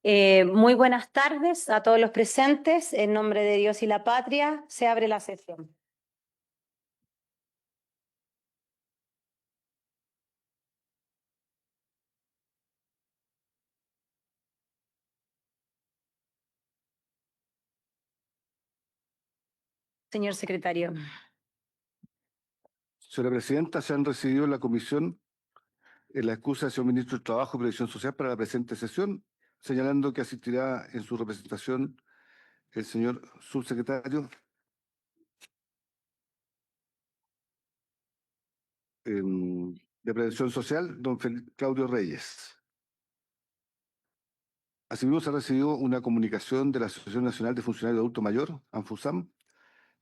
Muy buenas tardes a todos los presentes. En nombre de Dios y la patria, se abre la sesión. Señor secretario. Señora Presidenta, se han recibido en la comisión la excusa del señor Ministro del Trabajo y Previsión Social para la presente sesión, señalando que asistirá en su representación el señor subsecretario de Prevención Social, don Claudio Reyes. Asimismo, se ha recibido una comunicación de la Asociación Nacional de Funcionarios de Adulto Mayor, ANFUSAM,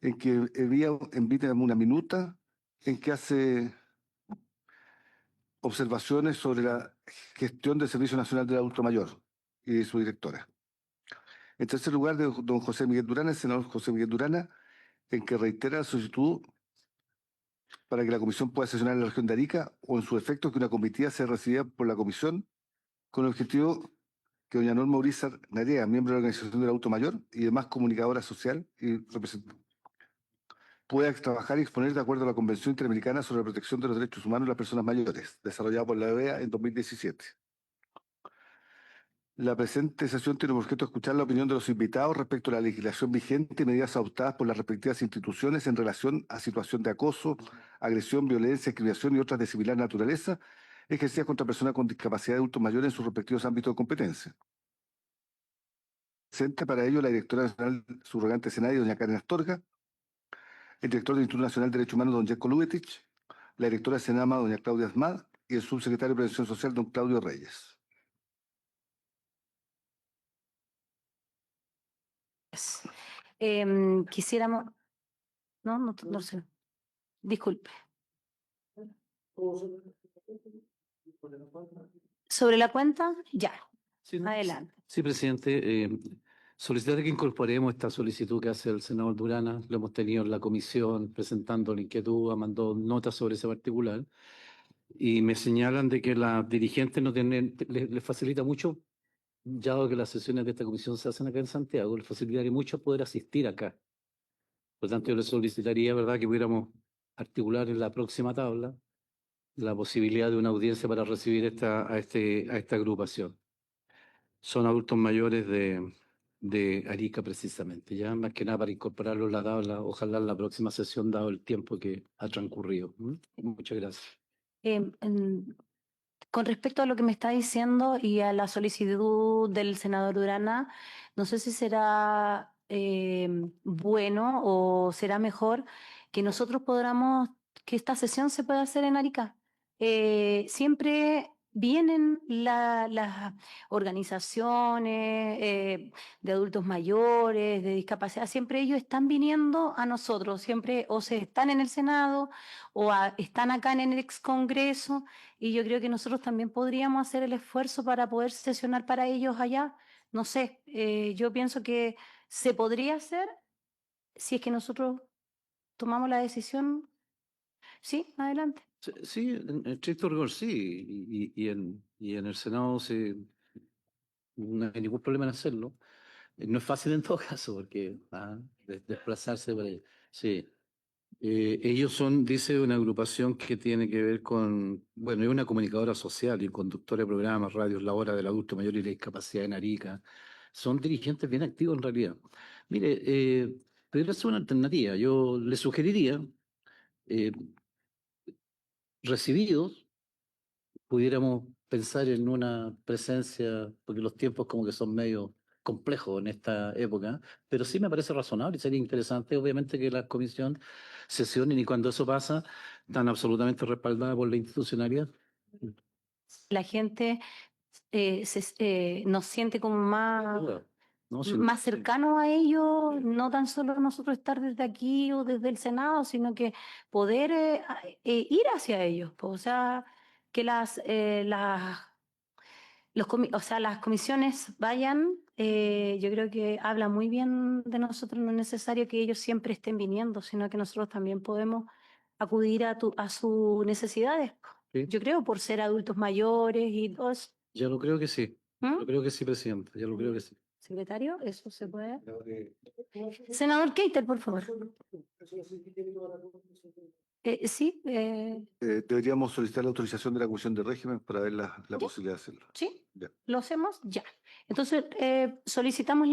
en que envía una minuta en que hace observaciones sobre la gestión del Servicio Nacional del Adulto Mayor y de su directora. En tercer lugar, de don José Miguel Durana, el senador José Miguel Durana, en que reitera la solicitud para que la comisión pueda sesionar en la región de Arica o, en su efecto, que una comitiva sea recibida por la comisión con el objetivo que doña Norma Urizar Narea, miembro de la Organización del Adulto Mayor y demás comunicadora social y representante, pueda trabajar y exponer de acuerdo a la Convención Interamericana sobre la Protección de los Derechos Humanos de las Personas Mayores, desarrollada por la OEA en 2017. La presente sesión tiene por objeto escuchar la opinión de los invitados respecto a la legislación vigente y medidas adoptadas por las respectivas instituciones en relación a situación de acoso, agresión, violencia, discriminación y otras de similar naturaleza ejercidas contra personas con discapacidad de adultos mayores en sus respectivos ámbitos de competencia. Presente para ello la directora nacional subrogante de Senadi, doña Karen Astorga, el director del Instituto Nacional de Derechos Humanos, don Jerko Lubetich, la directora de Senama, doña Claudia Asmad, y el subsecretario de Prevención Social, don Claudio Reyes. Quisiéramos... No sé. Disculpe. ¿Sobre la cuenta? Ya. Sí, Adelante. Sí, presidente. Solicitar que incorporemos esta solicitud que hace el senador Durana. Lo hemos tenido en la comisión presentando la inquietud, mandó notas sobre ese particular. Y me señalan de que las dirigentes no tienen, les facilita mucho, ya dado que las sesiones de esta comisión se hacen acá en Santiago, les facilitaría mucho poder asistir acá. Por lo tanto, yo les solicitaría, ¿verdad?, que pudiéramos articular en la próxima tabla la posibilidad de una audiencia para recibir a esta agrupación. Son adultos mayores de Arica precisamente, ya más que nada para incorporarlo en la tabla, ojalá en la próxima sesión dado el tiempo que ha transcurrido. Muchas gracias. Con respecto a lo que me está diciendo y a la solicitud del senador Durana, no sé si será bueno o será mejor que nosotros podamos, que esta sesión se pueda hacer en Arica. Siempre vienen las organizaciones de adultos mayores, de discapacidad, siempre ellos están viniendo a nosotros, siempre o se están en el Senado o están acá en el ex Congreso. Y yo creo que nosotros también podríamos hacer el esfuerzo para poder sesionar para ellos allá. No sé, yo pienso que se podría hacer si es que nosotros tomamos la decisión. Sí, adelante. Sí, en estricto rigor sí, y en el Senado sí, no hay ningún problema en hacerlo. No es fácil en todo caso, porque desplazarse por ahí. Sí. Ellos son, dice, una agrupación que tiene que ver con, bueno, es una comunicadora social y conductora de programas, radios, la hora del adulto mayor y la discapacidad en Arica. Son dirigentes bien activos en realidad. Mire, podría ser una alternativa. Yo le sugeriría, eh, recibidos, pudiéramos pensar en una presencia, porque los tiempos como que son medio complejos en esta época, pero sí me parece razonable y sería interesante, obviamente, que la comisión sesionen y cuando eso pasa, están absolutamente respaldadas por la institucionalidad. La gente nos siente como No, más cercano a ellos, no tan solo nosotros estar desde aquí o desde el Senado, sino que poder ir hacia ellos. O sea, que o sea, las comisiones vayan, yo creo que habla muy bien de nosotros. No es necesario que ellos siempre estén viniendo, sino que nosotros también podemos acudir a sus necesidades. Sí. Yo creo por ser adultos mayores y todo eso. Yo lo creo que sí. ¿Mm? Yo creo que sí, presidente, yo lo creo que sí. Secretario, eso se puede. Senador Keiter, por favor. Sí, Deberíamos solicitar la autorización de la Comisión de Régimen para ver la ¿Ya? posibilidad de hacerlo. sí, Ya. lo hacemos ya. Entonces, solicitamos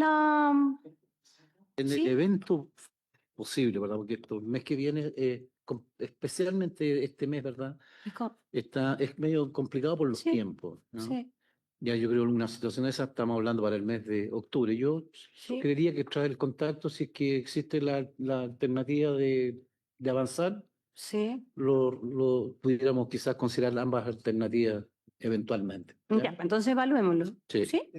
En el Sí. evento posible, ¿verdad? Porque el mes que viene, especialmente este mes, ¿verdad? Es medio complicado por los Sí, tiempos, ¿no? sí, Ya yo creo que una situación de esa estamos hablando para el mes de octubre. Yo Sí. creería que traer el contacto, si es que existe la alternativa de avanzar, sí. lo pudiéramos quizás considerar ambas alternativas eventualmente. Ya, entonces evaluémoslo. Sí. ¿Sí?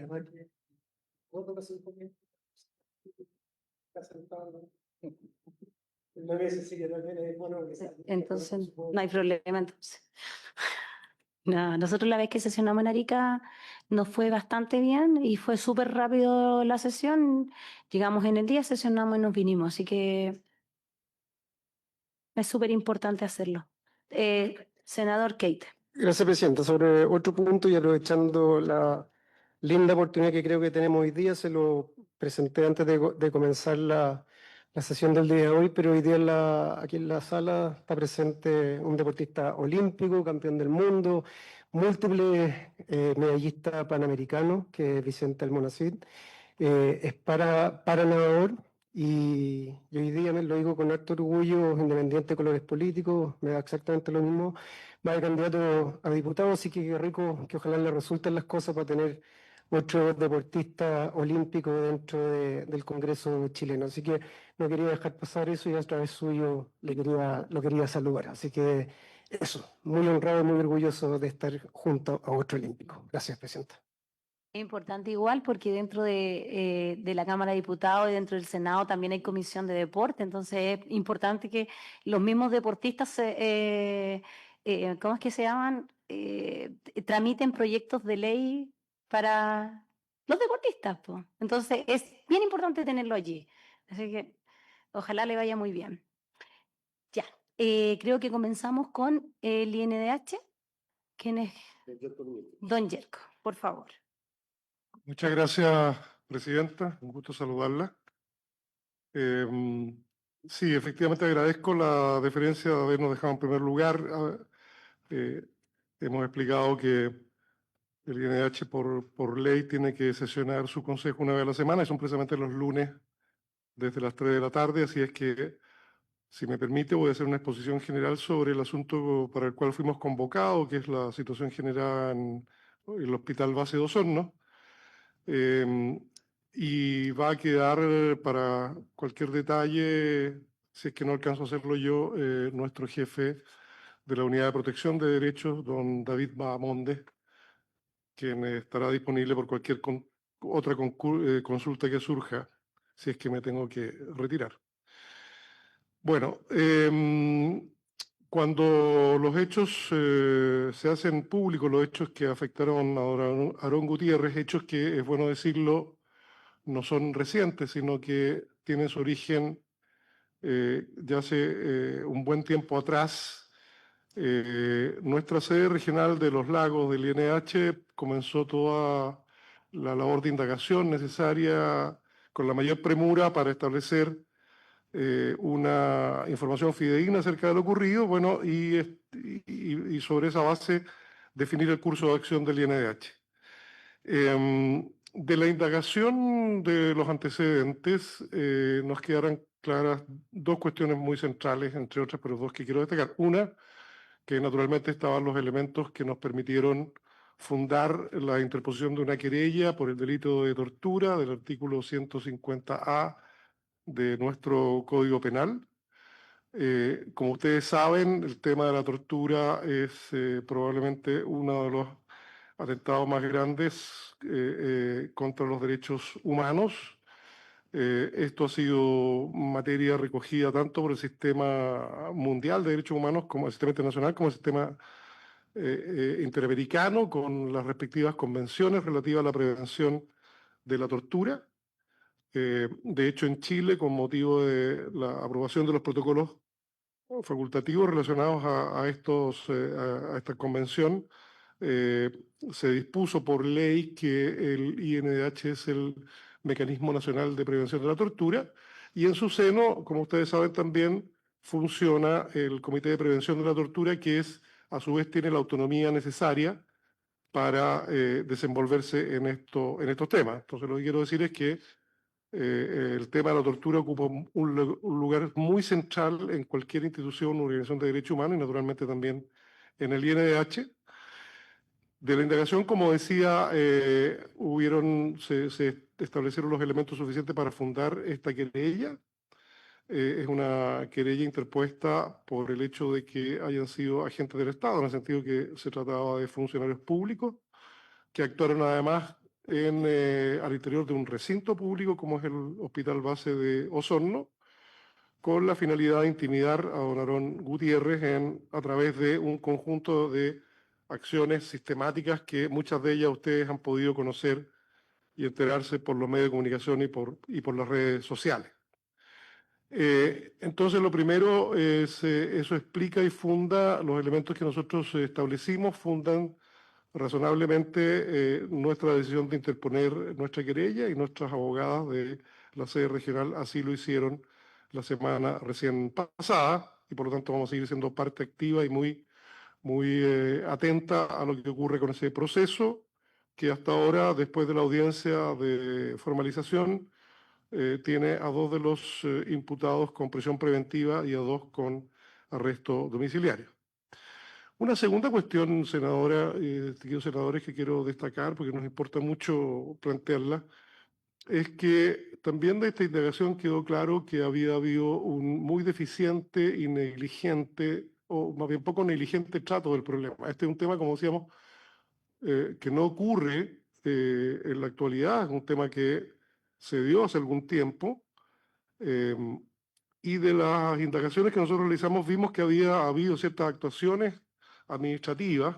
Entonces, no hay problema entonces. No, nosotros la vez que sesionamos en Arica nos fue bastante bien y fue súper rápido la sesión. Llegamos en el día, sesionamos y nos vinimos, así que es súper importante hacerlo. Senador Kate. Gracias, Presidenta. Sobre otro punto y aprovechando la linda oportunidad que creo que tenemos hoy día, se lo presenté antes de comenzar la sesión del día de hoy, pero hoy día aquí en la sala está presente un deportista olímpico, campeón del mundo, múltiple medallista panamericano, que es Vicente Almonacid. Es para nadador y hoy día me lo digo con harto orgullo, independiente de colores políticos, me da exactamente lo mismo. Va de candidato a diputado, así que qué rico que ojalá le resulten las cosas para tener otro deportista olímpico dentro del Congreso chileno. Así que no quería dejar pasar eso y a través suyo lo quería saludar. Así que eso, muy honrado y muy orgulloso de estar junto a otro olímpico. Gracias, Presidenta. Es importante igual porque dentro de la Cámara de Diputados y dentro del Senado también hay comisión de deporte, entonces es importante que los mismos deportistas, ¿cómo es que se llaman? Tramiten proyectos de ley para los deportistas, po. Entonces es bien importante tenerlo allí. Así que ojalá le vaya muy bien. Ya, creo que comenzamos con el INDH. ¿Quién es? Don Yerko, por favor. Muchas gracias, Presidenta. Un gusto saludarla. Sí, efectivamente agradezco la deferencia de habernos dejado en primer lugar. Hemos explicado que el INDH por ley tiene que sesionar su consejo una vez a la semana y son precisamente los lunes desde las 3 de la tarde, así es que, si me permite, voy a hacer una exposición general sobre el asunto para el cual fuimos convocados, que es la situación generada en el Hospital Base de Osorno. Y va a quedar para cualquier detalle, si es que no alcanzo a hacerlo yo, nuestro jefe de la Unidad de Protección de Derechos, don David Bahamonde, quien estará disponible por cualquier otra consulta que surja, si es que me tengo que retirar. Bueno, cuando los hechos se hacen públicos, los hechos que afectaron a Aarón Gutiérrez, hechos que, es bueno decirlo, no son recientes, sino que tienen su origen ya hace un buen tiempo atrás. Nuestra sede regional de Los Lagos del INH comenzó toda la labor de indagación necesaria con la mayor premura para establecer una información fidedigna acerca de lo ocurrido, bueno, y sobre esa base definir el curso de acción del INDH. De la indagación de los antecedentes nos quedaron claras dos cuestiones muy centrales, entre otras, pero dos que quiero destacar. Una, que naturalmente estaban los elementos que nos permitieron fundar la interposición de una querella por el delito de tortura del artículo 150A de nuestro Código Penal. Como ustedes saben, el tema de la tortura es probablemente uno de los atentados más grandes contra los derechos humanos. Esto ha sido materia recogida tanto por el Sistema Mundial de Derechos Humanos como el Sistema Internacional, como el Sistema Interamericano, con las respectivas convenciones relativas a la prevención de la tortura. De hecho, en Chile, con motivo de la aprobación de los protocolos facultativos relacionados a esta convención, se dispuso por ley que el INDH es el Mecanismo Nacional de Prevención de la Tortura, y en su seno, como ustedes saben también, funciona el Comité de Prevención de la Tortura, que a su vez tiene la autonomía necesaria para desenvolverse en estos temas. Entonces, lo que quiero decir es que el tema de la tortura ocupa un lugar muy central en cualquier institución o organización de derechos humanos y naturalmente también en el INDH. De la indagación, como decía, se establecieron los elementos suficientes para fundar esta querella. Es una querella interpuesta por el hecho de que hayan sido agentes del Estado, en el sentido que se trataba de funcionarios públicos que actuaron además al interior de un recinto público como es el Hospital Base de Osorno, con la finalidad de intimidar a don Aarón Gutiérrez a través de un conjunto de acciones sistemáticas que muchas de ellas ustedes han podido conocer y enterarse por los medios de comunicación y por las redes sociales. Entonces, lo primero es, eso explica y funda los elementos que nosotros establecimos, fundan razonablemente nuestra decisión de interponer nuestra querella, y nuestras abogadas de la sede regional así lo hicieron la semana recién pasada, y por lo tanto vamos a seguir siendo parte activa y muy atenta a lo que ocurre con ese proceso, que hasta ahora, después de la audiencia de formalización, tiene a 2 de los imputados con prisión preventiva y a 2 con arresto domiciliario. Una segunda cuestión, senadora, distinguidos senadores, que quiero destacar porque nos importa mucho plantearla, es que también de esta indagación quedó claro que había habido un muy deficiente y negligente, o más bien poco negligente trato del problema. Este es un tema, como decíamos, que no ocurre en la actualidad, es un tema que se dio hace algún tiempo, y de las indagaciones que nosotros realizamos vimos que había habido ciertas actuaciones administrativas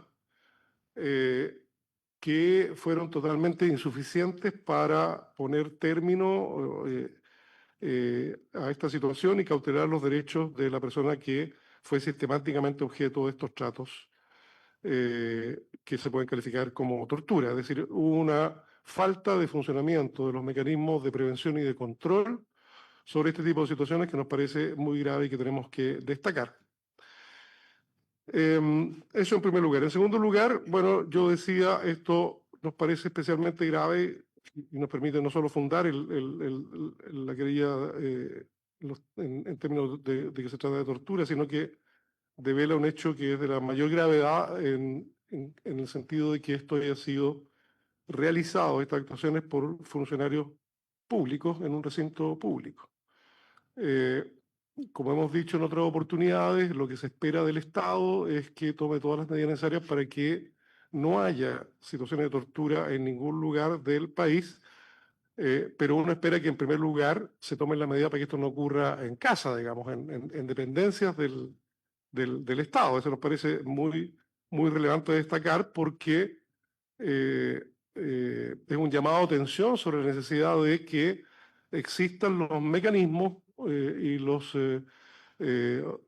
que fueron totalmente insuficientes para poner término a esta situación y cautelar los derechos de la persona que fue sistemáticamente objeto de estos tratos que se pueden calificar como tortura. Es decir, hubo una falta de funcionamiento de los mecanismos de prevención y de control sobre este tipo de situaciones que nos parece muy grave y que tenemos que destacar. Eso en primer lugar. En segundo lugar, bueno, yo decía, esto nos parece especialmente grave y nos permite no solo fundar la querella en términos de que se trata de tortura, sino que devela un hecho que es de la mayor gravedad en el sentido de que esto haya sido realizado, estas actuaciones, por funcionarios públicos en un recinto público. Como hemos dicho en otras oportunidades, lo que se espera del Estado es que tome todas las medidas necesarias para que no haya situaciones de tortura en ningún lugar del país, pero uno espera que en primer lugar se tomen las medidas para que esto no ocurra en casa, digamos, en dependencias del Estado. Eso nos parece muy relevante destacar porque es un llamado a atención sobre la necesidad de que existan los mecanismos y los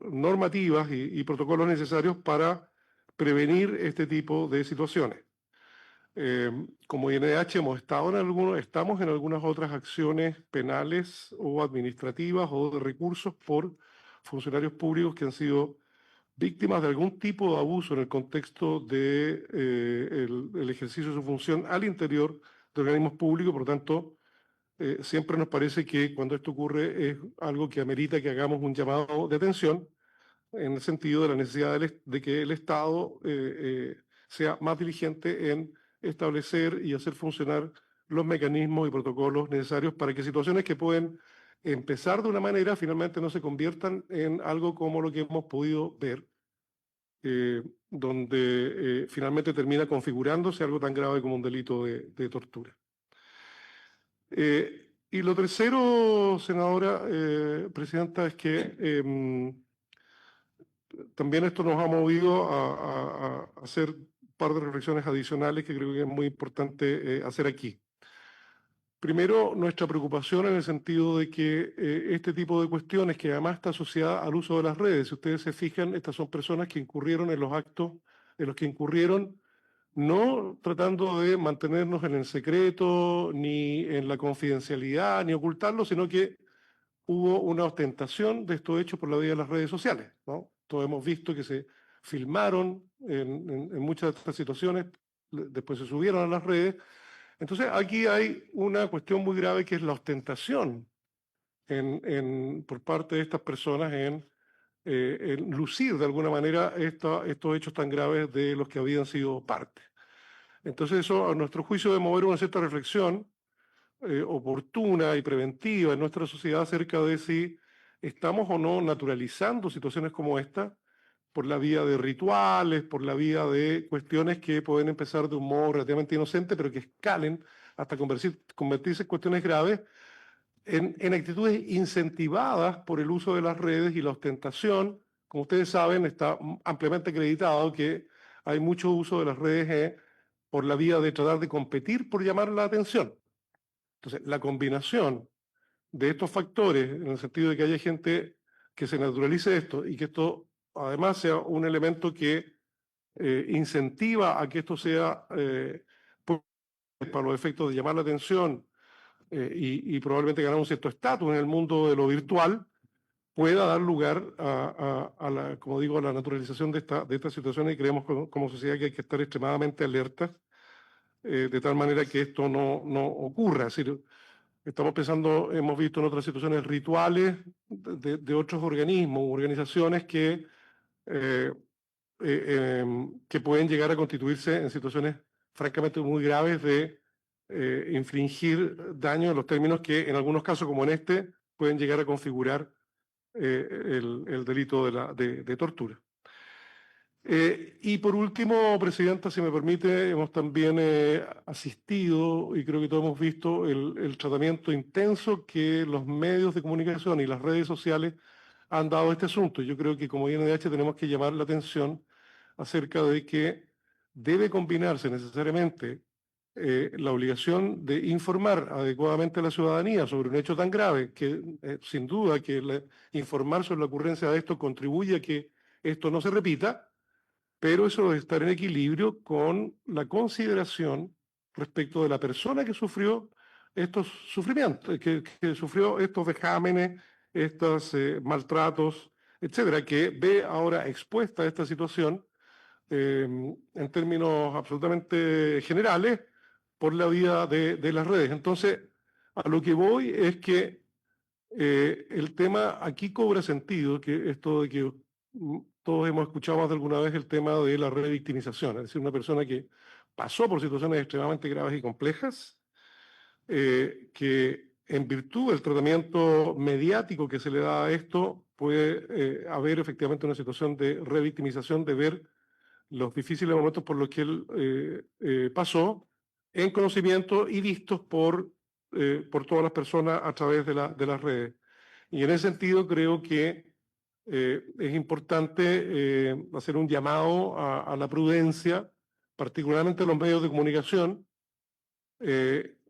normativas y protocolos necesarios para prevenir este tipo de situaciones. Como INDH estamos en algunas otras acciones penales o administrativas o de recursos por funcionarios públicos que han sido víctimas de algún tipo de abuso en el contexto de, el ejercicio de su función al interior de organismos públicos. Por lo tanto, siempre nos parece que cuando esto ocurre es algo que amerita que hagamos un llamado de atención en el sentido de la necesidad de que el Estado sea más diligente en establecer y hacer funcionar los mecanismos y protocolos necesarios para que situaciones que pueden empezar de una manera finalmente no se conviertan en algo como lo que hemos podido ver, donde finalmente termina configurándose algo tan grave como un delito de tortura. Y lo tercero, senadora presidenta, es que también esto nos ha movido a hacer un par de reflexiones adicionales que creo que es muy importante hacer aquí. Primero, nuestra preocupación en el sentido de que este tipo de cuestiones, que además está asociada al uso de las redes, si ustedes se fijan, estas son personas que incurrieron en los actos en los que incurrieron no tratando de mantenernos en el secreto, ni en la confidencialidad, ni ocultarlo, sino que hubo una ostentación de estos hechos por la vía de las redes sociales, ¿no? Todos hemos visto que se filmaron en muchas de estas situaciones, después se subieron a las redes. Entonces aquí hay una cuestión muy grave que es la ostentación por parte de estas personas en lucir de alguna manera estos hechos tan graves de los que habían sido parte. Entonces eso a nuestro juicio debe mover una cierta reflexión oportuna y preventiva en nuestra sociedad acerca de si estamos o no naturalizando situaciones como esta por la vía de rituales, por la vía de cuestiones que pueden empezar de un modo relativamente inocente, pero que escalen hasta convertirse en cuestiones graves, en actitudes incentivadas por el uso de las redes y la ostentación. Como ustedes saben, está ampliamente acreditado que hay mucho uso de las redes por la vía de tratar de competir por llamar la atención. Entonces, la combinación de estos factores, en el sentido de que haya gente que se naturalice esto y que esto además sea un elemento que incentiva a que esto sea para los efectos de llamar la atención y probablemente ganar un cierto estatus en el mundo de lo virtual, pueda dar lugar como digo, a la naturalización de esta situación, y creemos como sociedad que hay que estar extremadamente alertas de tal manera que esto no ocurra. Es decir, estamos pensando, hemos visto en otras situaciones rituales de otros organismos, organizaciones que pueden llegar a constituirse en situaciones francamente muy graves de infligir daño en los términos que en algunos casos, como en este, pueden llegar a configurar el delito de tortura. Y por último, Presidenta, si me permite, hemos también asistido, y creo que todos hemos visto, el tratamiento intenso que los medios de comunicación y las redes sociales han dado a este asunto. Yo creo que como INDH tenemos que llamar la atención acerca de que debe combinarse necesariamente la obligación de informar adecuadamente a la ciudadanía sobre un hecho tan grave, que sin duda que informar sobre la ocurrencia de esto contribuye a que esto no se repita, pero eso debe estar en equilibrio con la consideración respecto de la persona que sufrió estos sufrimientos, que sufrió estos vejámenes, estos maltratos, etcétera, que ve ahora expuesta a esta situación en términos absolutamente generales por la vía de las redes. Entonces, a lo que voy es que el tema aquí cobra sentido, que esto de que todos hemos escuchado más de alguna vez el tema de la revictimización, es decir, una persona que pasó por situaciones extremadamente graves y complejas, que en virtud del tratamiento mediático que se le da a esto, puede haber efectivamente una situación de revictimización, de ver los difíciles momentos por los que él pasó en conocimiento y vistos por todas las personas a través de las redes. Y en ese sentido creo que es importante hacer un llamado a la prudencia, particularmente en los medios de comunicación,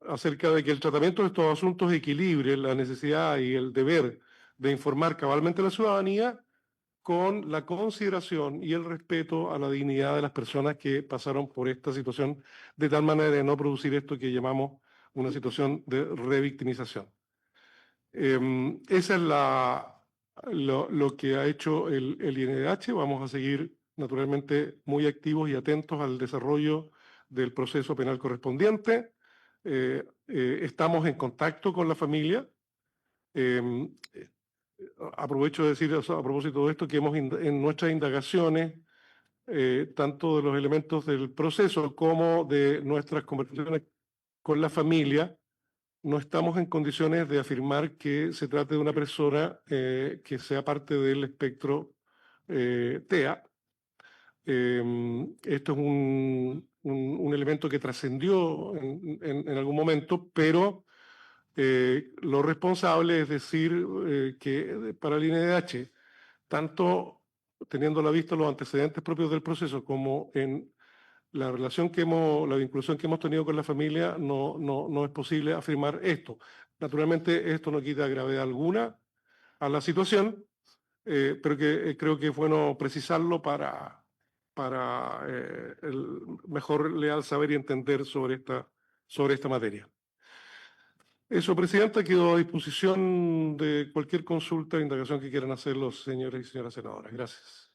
acerca de que el tratamiento de estos asuntos equilibre la necesidad y el deber de informar cabalmente a la ciudadanía con la consideración y el respeto a la dignidad de las personas que pasaron por esta situación, de tal manera de no producir esto que llamamos una situación de revictimización. Esa es lo que ha hecho el INDH. Vamos a seguir naturalmente muy activos y atentos al desarrollo del proceso penal correspondiente. Estamos en contacto con la familia. Aprovecho de decir a propósito de esto que en nuestras indagaciones, tanto de los elementos del proceso como de nuestras conversaciones con la familia, no estamos en condiciones de afirmar que se trate de una persona que sea parte del espectro TEA. Esto es un elemento que trascendió en algún momento, pero lo responsable es decir que para el INDH, tanto teniendo a la vista los antecedentes propios del proceso como en la la vinculación que hemos tenido con la familia, no es posible afirmar esto. Naturalmente, esto no quita gravedad alguna a la situación, pero que creo que es bueno precisarlo para el mejor leal saber y entender sobre esta materia. Eso, Presidenta, quedo a disposición de cualquier consulta o indagación que quieran hacer los señores y señoras senadoras. Gracias.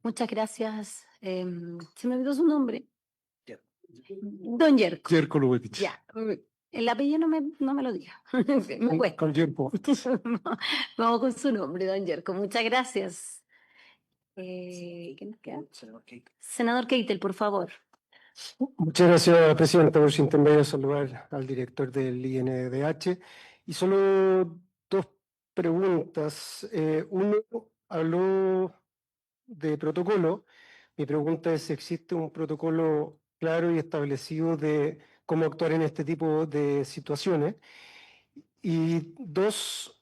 Muchas gracias. Se me olvidó su nombre. Don Yerko. Jerko Lubetich. Ya. El apellido no me lo diga. Me cuesta. Con Yerko. Vamos con su nombre, don Yerko. Muchas gracias. ¿Quién nos queda? Senador Keitel, por favor. Muchas gracias, Presidenta, por su intermedio saludar al director del INDH. Y solo dos preguntas. Uno habló de protocolo. Mi pregunta es si existe un protocolo claro y establecido de cómo actuar en este tipo de situaciones. Y dos,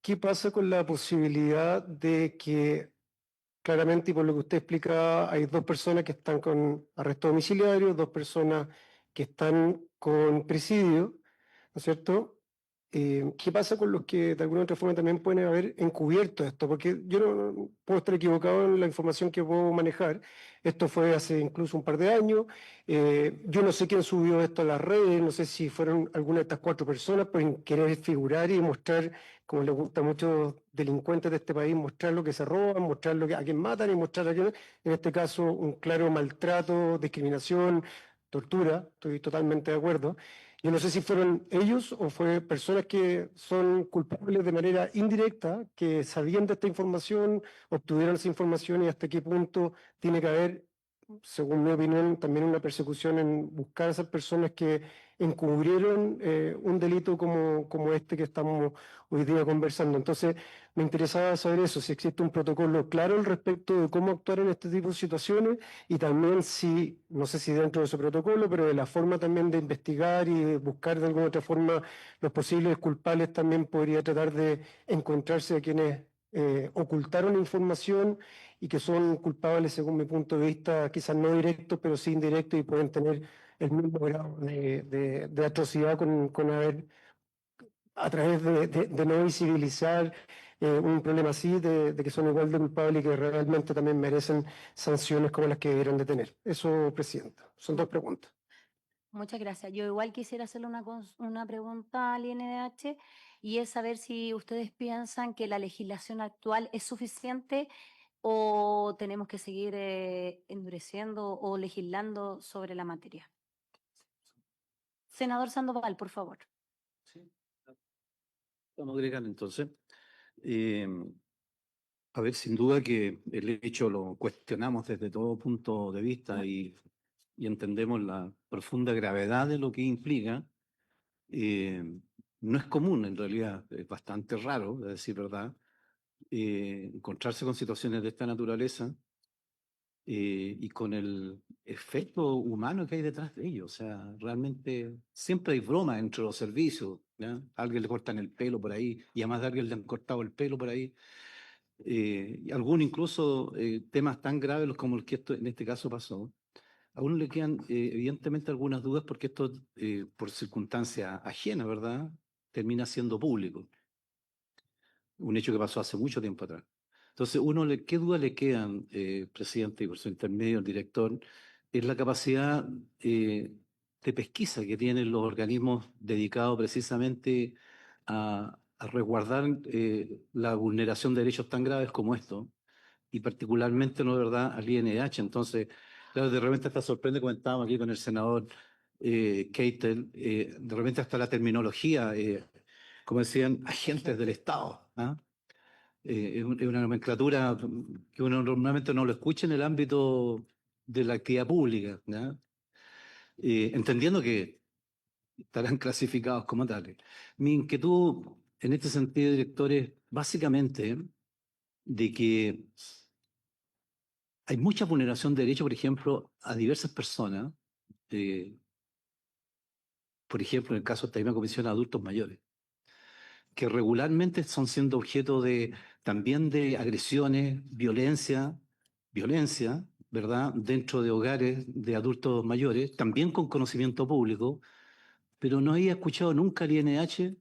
¿qué pasa con la posibilidad de que claramente, y por lo que usted explica, hay dos personas que están con arresto domiciliario, dos personas que están con presidio, ¿no es cierto? ¿Qué pasa con los que de alguna u otra forma también pueden haber encubierto esto? Porque yo no puedo estar equivocado en la información que puedo manejar. Esto fue hace incluso un par de años. Yo no sé quién subió esto a las redes, no sé si fueron alguna de estas cuatro personas, pueden querer figurar y mostrar, como les gusta a muchos delincuentes de este país, mostrar lo que se roban, mostrar a quién matan y mostrar a quién, en este caso, un claro maltrato, discriminación, tortura, estoy totalmente de acuerdo. Yo no sé si fueron ellos o fue personas que son culpables de manera indirecta, que sabían de esta información, obtuvieron esa información y hasta qué punto tiene que haber, según mi opinión, también una persecución en buscar a esas personas que encubrieron un delito como este que estamos hoy día conversando. Entonces, me interesaba saber eso, si existe un protocolo claro al respecto de cómo actuar en este tipo de situaciones y también si, no sé si dentro de ese protocolo, pero de la forma también de investigar y de buscar de alguna otra forma los posibles culpables también podría tratar de encontrarse a quienes ocultaron información y que son culpables, según mi punto de vista, quizás no directos, pero sí indirectos y pueden tener el mismo grado de atrocidad con haber, a través de no visibilizar un problema así, de que son igual de culpables y que realmente también merecen sanciones como las que debieron de tener. Eso, Presidenta. Son dos preguntas. Muchas gracias. Yo igual quisiera hacerle una pregunta al INDH y es saber si ustedes piensan que la legislación actual es suficiente o tenemos que seguir endureciendo o legislando sobre la materia. Senador Sandoval, por favor. Vamos a agregar entonces. A ver, sin duda que el hecho lo cuestionamos desde todo punto de vista y entendemos la profunda gravedad de lo que implica. No es común, en realidad, es bastante raro, a decir verdad, encontrarse con situaciones de esta naturaleza y con el efecto humano que hay detrás de ello. O sea, realmente siempre hay broma entre los servicios, ¿ya? A alguien le cortan el pelo por ahí y a más de alguien le han cortado el pelo por ahí. Y algunos incluso temas tan graves como el que en este caso pasó. A uno le quedan evidentemente algunas dudas porque esto, por circunstancia ajena, ¿verdad?, termina siendo público. Un hecho que pasó hace mucho tiempo atrás. Entonces, ¿qué dudas le quedan, presidente, y por su intermedio el director, es la capacidad de pesquisa que tienen los organismos dedicados precisamente a resguardar la vulneración de derechos tan graves como esto, y particularmente, ¿no es verdad?, al INDH? Entonces, claro, de repente hasta sorprende, comentábamos aquí con el senador Keitel, de repente hasta la terminología, como decían, agentes del Estado, ¿ah? Es una nomenclatura que uno normalmente no lo escucha en el ámbito de la actividad pública, ¿ya? Entendiendo que estarán clasificados como tales. Mi inquietud en este sentido, director, es básicamente de que hay mucha vulneración de derechos, por ejemplo, a diversas personas, eh, por ejemplo, en el caso de esta misma comisión de adultos mayores, que regularmente son siendo objeto también de agresiones, violencia, ¿verdad?, dentro de hogares de adultos mayores, también con conocimiento público, pero no había escuchado nunca al INH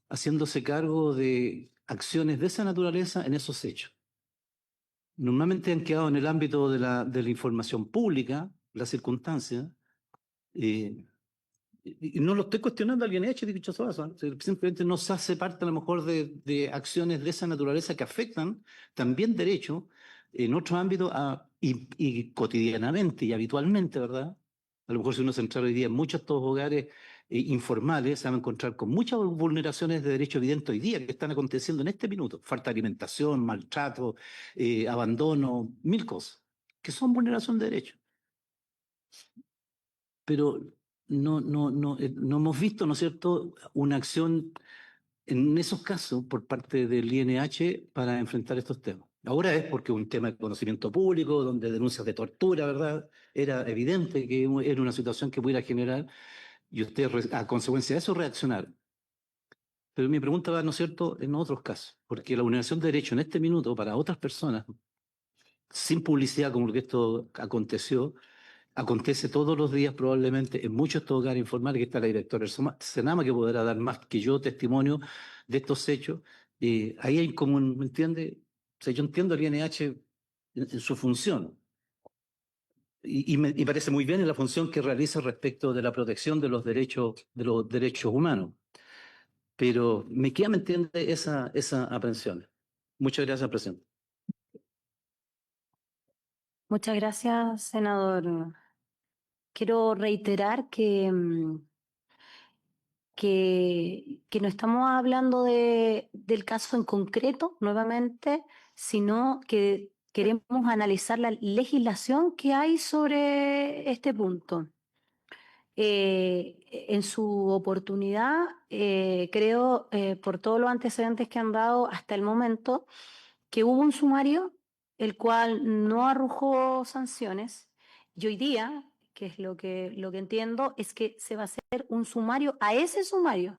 haciéndose cargo de acciones de esa naturaleza en esos hechos. normalmente han quedado en el ámbito de la información pública, las circunstancias, y no lo estoy cuestionando a alguien hecho, dicho sea, simplemente no se hace parte a lo mejor de acciones de esa naturaleza que afectan también derechos en otros ámbitos y cotidianamente y habitualmente, ¿verdad? A lo mejor si uno se entra hoy día en muchos de estos hogares informales, se van a encontrar con muchas vulneraciones de derechos evidentes hoy día que están aconteciendo en este minuto. Falta de alimentación, maltrato, abandono, mil cosas, que son vulneración de derechos. Pero no hemos visto, ¿no es cierto?, una acción en esos casos por parte del INH para enfrentar estos temas. Ahora es porque un tema de conocimiento público, donde denuncias de tortura, ¿verdad? Era evidente que era una situación que pudiera generar y ustedes a consecuencia de eso reaccionaron. Pero mi pregunta va, ¿no es cierto?, en otros casos, porque la vulneración de derechos en este minuto para otras personas, sin publicidad como lo que esto aconteció, acontece todos los días probablemente en muchos de estos hogares informales, que está la directora del Senama, que podrá dar más que yo testimonio de estos hechos. Ahí hay como ¿me entiende? O sea, yo entiendo el INH en su función y me parece muy bien en la función que realiza respecto de la protección de los derechos humanos. Pero me queda, ¿me entiende?, esa aprensión. Muchas gracias, presidente. Muchas gracias, senador. Quiero reiterar que no estamos hablando del caso en concreto, nuevamente, sino que queremos analizar la legislación que hay sobre este punto. En su oportunidad, creo, por todos los antecedentes que han dado hasta el momento, que hubo un sumario el cual no arrojó sanciones y hoy día, que es lo que entiendo, es que se va a hacer un sumario a ese sumario.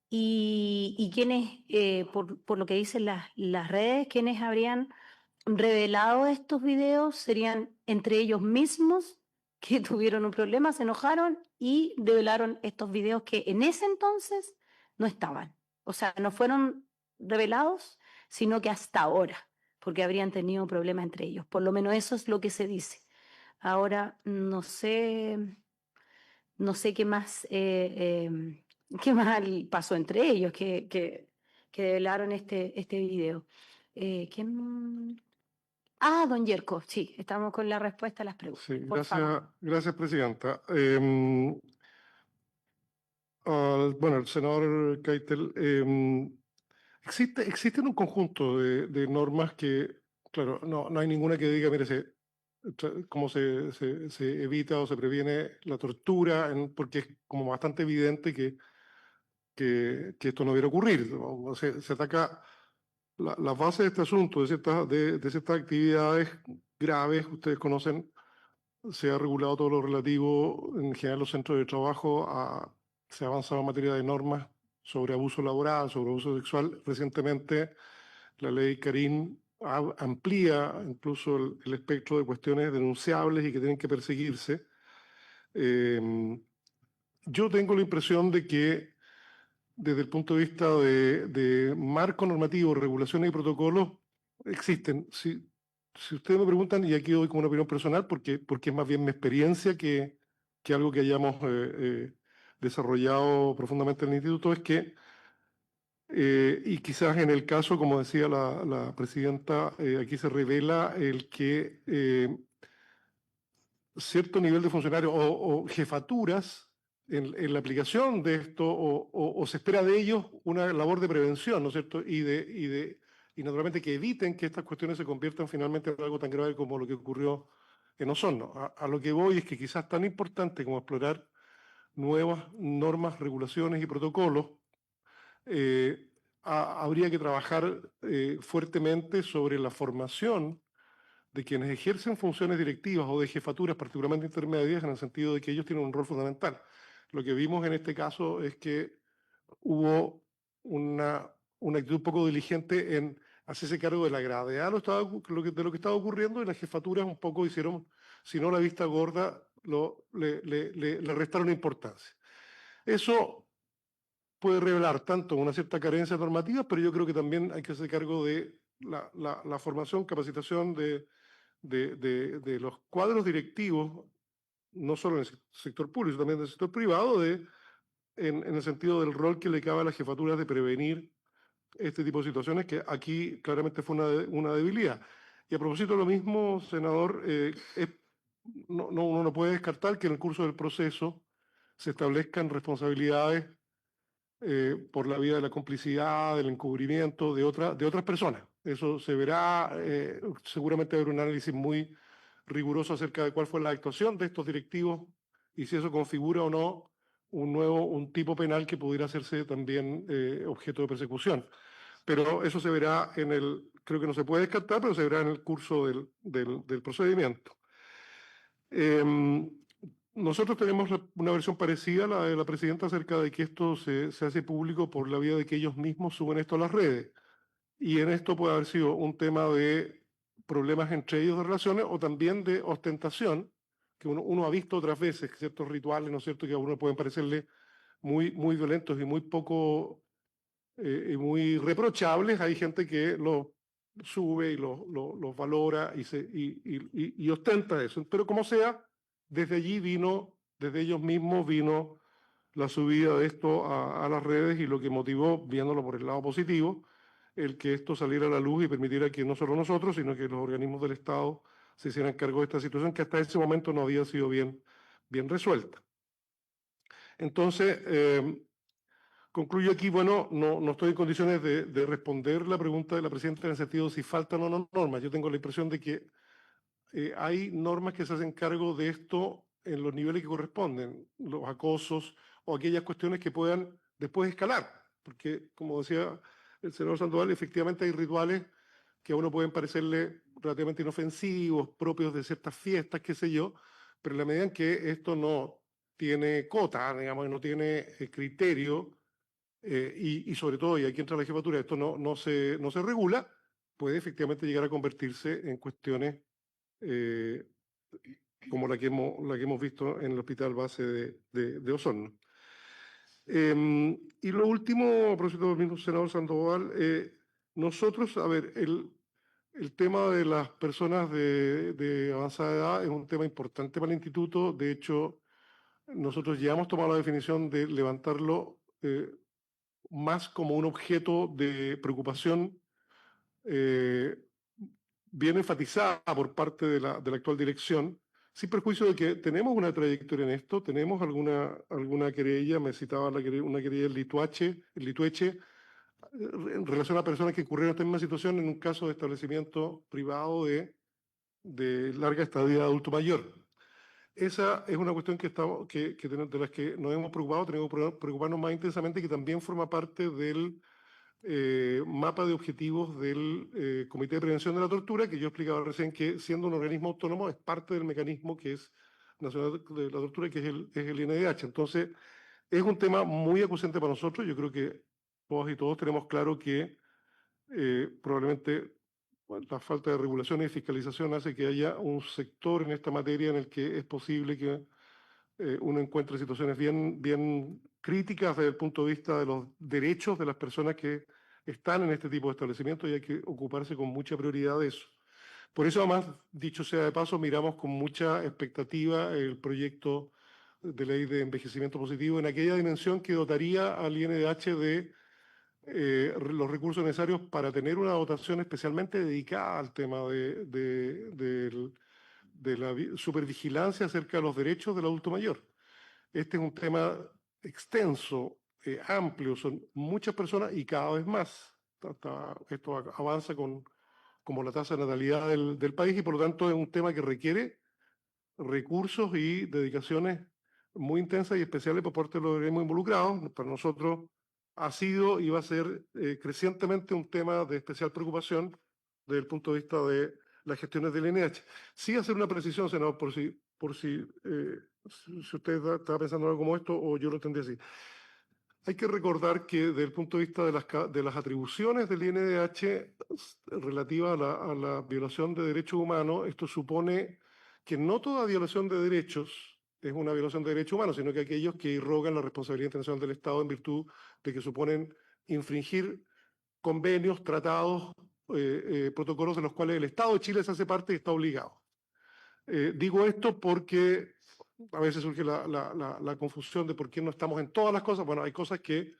Y quienes, por lo que dicen las redes, quienes habrían revelado estos videos serían entre ellos mismos que tuvieron un problema, se enojaron y revelaron estos videos que en ese entonces no estaban. O sea, no fueron revelados, sino que hasta ahora, porque habrían tenido problemas entre ellos. Por lo menos eso es lo que se dice. Ahora, no sé qué más pasó entre ellos que revelaron este video. ¿Quién? Ah, don Yerko, sí, estamos con la respuesta a las preguntas. Sí, Por favor. gracias, presidenta. Bueno, el senador Keitel, existen un conjunto de normas que, claro, no hay ninguna que diga, mire, cómo se evita o se previene la tortura, porque es como bastante evidente que esto no debiera ocurrir. ¿No? Se ataca la base de este asunto, de ciertas actividades graves, ustedes conocen, se ha regulado todo lo relativo, en general los centros de trabajo, se ha avanzado en materia de normas sobre abuso laboral, sobre abuso sexual. Recientemente la ley Karim amplía incluso el espectro de cuestiones denunciables y que tienen que perseguirse. Yo tengo la impresión de que desde el punto de vista de marco normativo, regulaciones y protocolos, existen. Si ustedes me preguntan, y aquí doy como una opinión personal, porque es más bien mi experiencia que algo que hayamos desarrollado profundamente en el instituto, es que, y quizás en el caso, como decía la presidenta, aquí se revela el que cierto nivel de funcionarios o jefaturas en la aplicación de esto, o se espera de ellos una labor de prevención, ¿no es cierto? Y naturalmente que eviten que estas cuestiones se conviertan finalmente en algo tan grave como lo que ocurrió en Osorno. A lo que voy es que quizás tan importante como explorar nuevas normas, regulaciones y protocolos, habría que trabajar fuertemente sobre la formación de quienes ejercen funciones directivas o de jefaturas particularmente intermedias, en el sentido de que ellos tienen un rol fundamental. Lo que vimos en este caso es que hubo una actitud poco diligente en hacerse cargo de la gravedad de lo que estaba ocurriendo, y las jefaturas un poco hicieron, si no la vista gorda, le restaron importancia. Eso puede revelar tanto una cierta carencia normativa, pero yo creo que también hay que hacerse cargo de la formación, capacitación de los cuadros directivos, no solo en el sector público, sino también en el sector privado, en el sentido del rol que le cabe a las jefaturas de prevenir este tipo de situaciones, que aquí claramente fue una debilidad. Y a propósito de lo mismo, senador, uno no puede descartar que en el curso del proceso se establezcan responsabilidades por la vía de la complicidad, del encubrimiento de otras personas. Eso se verá, seguramente habrá un análisis muy riguroso acerca de cuál fue la actuación de estos directivos y si eso configura o no un tipo penal que pudiera hacerse también objeto de persecución. Pero eso se verá creo que no se puede descartar, pero se verá en el curso del procedimiento. Nosotros tenemos una versión parecida a la de la presidenta acerca de que esto se hace público por la vía de que ellos mismos suben esto a las redes. Y en esto puede haber sido un tema de problemas entre ellos de relaciones o también de ostentación, que uno ha visto otras veces ciertos rituales, ¿no es cierto?, que a uno pueden parecerle muy violentos y muy poco y muy reprochables. Hay gente que los sube y los valora y ostenta eso. Pero como sea, desde allí desde ellos mismos vino la subida de esto a las redes y lo que motivó, viéndolo por el lado positivo, el que esto saliera a la luz y permitiera que no solo nosotros, sino que los organismos del Estado se hicieran cargo de esta situación que hasta ese momento no había sido bien resuelta. Entonces, concluyo aquí, bueno, no estoy en condiciones de responder la pregunta de la presidenta en el sentido de si faltan o no normas. Yo tengo la impresión de que hay normas que se hacen cargo de esto en los niveles que corresponden, los acosos o aquellas cuestiones que puedan después escalar. Porque, como decía el senador Sandoval, efectivamente hay rituales que a uno pueden parecerle relativamente inofensivos, propios de ciertas fiestas, qué sé yo, pero en la medida en que esto no tiene cota, digamos, no tiene criterio, y sobre todo, y aquí entra la jefatura, esto no se regula, puede efectivamente llegar a convertirse en cuestiones como la que hemos visto en el hospital base de Osorno. Y lo último, a propósito del mismo senador Sandoval, nosotros, a ver, el tema de las personas de avanzada edad es un tema importante para el instituto. De hecho, nosotros ya hemos tomado la definición de levantarlo más como un objeto de preocupación bien enfatizada por parte de la actual dirección, sin perjuicio de que tenemos una trayectoria en esto, tenemos alguna querella, me citaba una querella del Litueche, en relación a personas que ocurrieron esta misma situación en un caso de establecimiento privado de larga estadía de adulto mayor. Esa es una cuestión de las que nos hemos preocupado, tenemos que preocuparnos más intensamente, que también forma parte del mapa de objetivos del Comité de Prevención de la Tortura, que yo explicaba recién que, siendo un organismo autónomo, es parte del mecanismo que es nacional de la tortura, que es el INDH. Entonces, es un tema muy acuciante para nosotros. Yo creo que todos y todos tenemos claro que probablemente bueno, la falta de regulación y fiscalización hace que haya un sector en esta materia en el que es posible que uno encuentre situaciones bien críticas desde el punto de vista de los derechos de las personas que están en este tipo de establecimientos y hay que ocuparse con mucha prioridad de eso. Por eso, además, dicho sea de paso, miramos con mucha expectativa el proyecto de ley de envejecimiento positivo en aquella dimensión que dotaría al INDH de los recursos necesarios para tener una dotación especialmente dedicada al tema de la supervigilancia acerca de los derechos del adulto mayor. Este es un tema extenso, amplio, son muchas personas y cada vez más. Esto avanza como la tasa de natalidad del país y por lo tanto es un tema que requiere recursos y dedicaciones muy intensas y especiales por parte de los organismos involucrados. Para nosotros ha sido y va a ser crecientemente un tema de especial preocupación desde el punto de vista de las gestiones del INH. Sí hacer una precisión, senador, si usted estaba pensando en algo como esto o yo lo entendí así. Hay que recordar que desde el punto de vista de las atribuciones del INDH relativa a la violación de derechos humanos, esto supone que no toda violación de derechos es una violación de derechos humanos, sino que aquellos que irrogan la responsabilidad internacional del Estado en virtud de que suponen infringir convenios, tratados protocolos de los cuales el Estado de Chile se hace parte y está obligado. Digo esto porque a veces surge la confusión de por qué no estamos en todas las cosas. Bueno, hay cosas que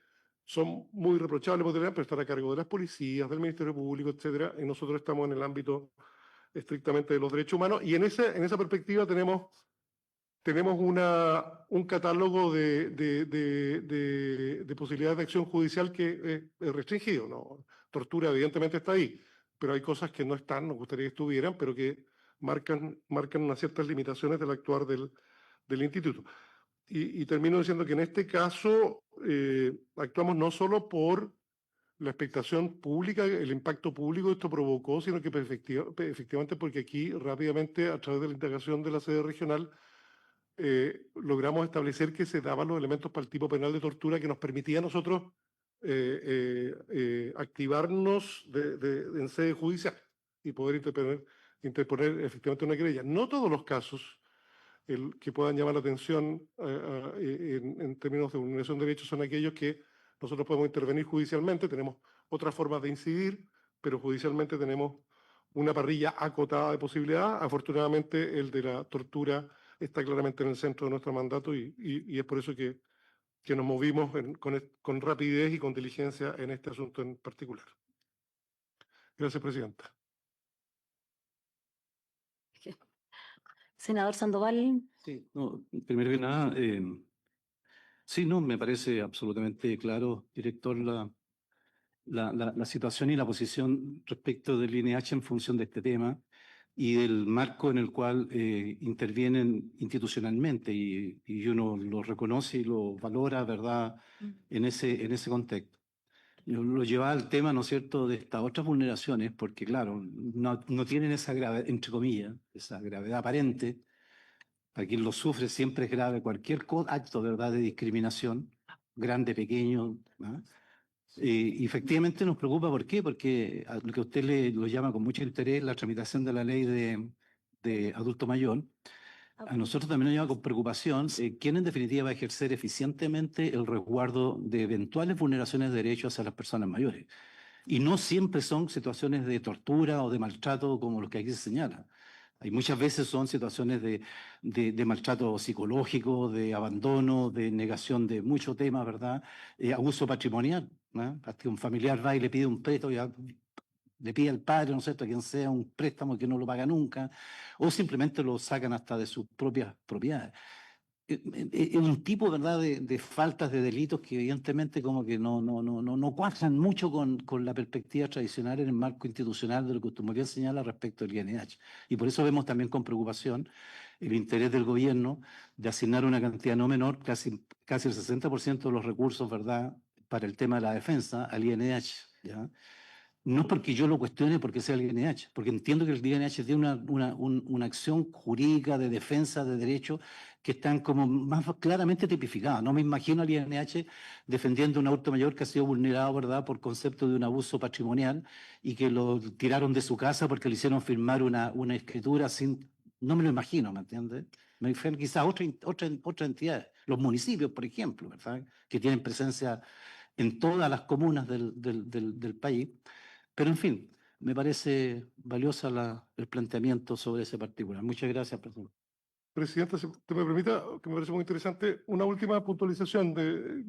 son muy reprochables, pero están a cargo de las policías, del Ministerio Público, etcétera, y nosotros estamos en el ámbito estrictamente de los derechos humanos, y en esa perspectiva tenemos un catálogo de posibilidades de acción judicial que es restringido, ¿no? Tortura evidentemente está ahí, pero hay cosas que no están, nos gustaría que estuvieran, pero que marcan unas ciertas limitaciones del actuar del instituto. Y termino diciendo que en este caso actuamos no solo por la expectación pública, el impacto público que esto provocó, sino que efectivamente porque aquí rápidamente, a través de la integración de la sede regional, logramos establecer que se daban los elementos para el tipo penal de tortura que nos permitía a nosotros activarnos en sede judicial y poder interponer efectivamente una querella. No todos los casos que puedan llamar la atención en términos de vulneración de derechos son aquellos que nosotros podemos intervenir judicialmente, tenemos otras formas de incidir, pero judicialmente tenemos una parrilla acotada de posibilidades. Afortunadamente, el de la tortura está claramente en el centro de nuestro mandato y es por eso que nos movimos con rapidez y con diligencia en este asunto en particular. Gracias, Presidenta. Senador Sandoval. Sí, no, primero que nada, sí, no, me parece absolutamente claro, director, la situación y la posición respecto del INH en función de este tema y del marco en el cual intervienen institucionalmente y uno lo reconoce y lo valora, ¿verdad?, en ese contexto. Yo lo llevaba al tema, ¿no es cierto?, de estas otras vulneraciones, porque claro, no tienen esa gravedad, entre comillas, esa gravedad aparente. Para quien lo sufre siempre es grave cualquier acto, ¿verdad?, de discriminación, grande, pequeño, ¿no? Y efectivamente nos preocupa, ¿por qué? Porque a lo que usted lo llama con mucho interés, la tramitación de la ley de adulto mayor, a nosotros también nos llama con preocupación quién en definitiva va a ejercer eficientemente el resguardo de eventuales vulneraciones de derechos hacia las personas mayores. Y no siempre son situaciones de tortura o de maltrato como los que aquí se señala. Hay muchas veces son situaciones de maltrato psicológico, de abandono, de negación de muchos temas, ¿verdad? Abuso patrimonial, ¿no? Hasta que un familiar va y le pide un préstamo, le pide al padre, ¿no es cierto?, a quien sea un préstamo que no lo paga nunca, o simplemente lo sacan hasta de sus propias propiedades. Es un tipo, ¿verdad?, de faltas, de delitos que evidentemente como que no cuadran mucho con la perspectiva tradicional en el marco institucional de lo que usted muy bien señala respecto del INH. Y por eso vemos también con preocupación el interés del gobierno de asignar una cantidad no menor, casi el 60% de los recursos, ¿verdad?, para el tema de la defensa al INH, ¿ya? No porque yo lo cuestione porque sea el INH, porque entiendo que el INH tiene una acción jurídica de defensa de derechos que están como más claramente tipificadas. No me imagino al INH defendiendo un adulto mayor que ha sido vulnerado, ¿verdad?, por concepto de un abuso patrimonial y que lo tiraron de su casa porque le hicieron firmar una escritura sin... No me lo imagino, ¿me entiendes? Me refiero quizás a otra entidad, los municipios, por ejemplo, ¿verdad?, que tienen presencia en todas las comunas del país. Pero en fin, me parece valiosa el planteamiento sobre ese particular. Muchas gracias, presidente. Presidenta, si usted me permita, que me parece muy interesante, una última puntualización del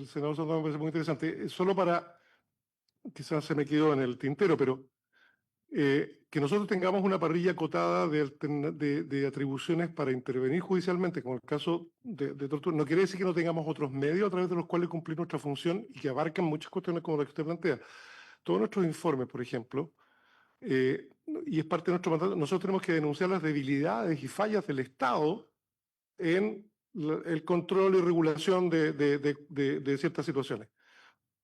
senador Sandoval, me parece muy interesante, solo para, quizás se me quedó en el tintero, pero que nosotros tengamos una parrilla acotada de atribuciones para intervenir judicialmente, como el caso de tortura, no quiere decir que no tengamos otros medios a través de los cuales cumplir nuestra función y que abarcan muchas cuestiones como las que usted plantea. Todos nuestros informes, por ejemplo, y es parte de nuestro mandato, nosotros tenemos que denunciar las debilidades y fallas del Estado en el control y regulación de ciertas situaciones.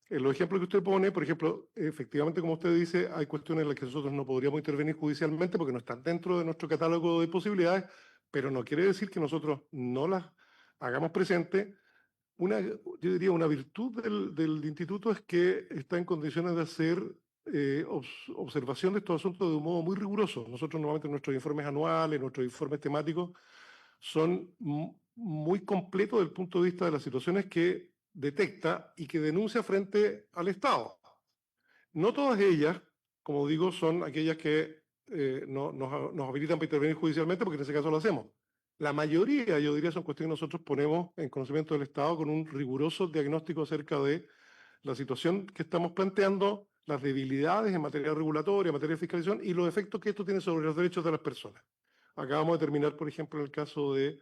En los ejemplos que usted pone, por ejemplo, efectivamente, como usted dice, hay cuestiones en las que nosotros no podríamos intervenir judicialmente porque no están dentro de nuestro catálogo de posibilidades, pero no quiere decir que nosotros no las hagamos presentes. Yo diría, una virtud del instituto es que está en condiciones de hacer observación de estos asuntos de un modo muy riguroso. Nosotros normalmente nuestros informes anuales, nuestros informes temáticos son muy completos desde el punto de vista de las situaciones que detecta y que denuncia frente al Estado. No todas ellas como digo, son aquellas que nos habilitan para intervenir judicialmente, porque en ese caso lo hacemos. La mayoría, yo diría, son cuestiones que nosotros ponemos en conocimiento del Estado con un riguroso diagnóstico acerca de la situación que estamos planteando, las debilidades en materia regulatoria, en materia de fiscalización y los efectos que esto tiene sobre los derechos de las personas. Acabamos de terminar, por ejemplo, en el caso de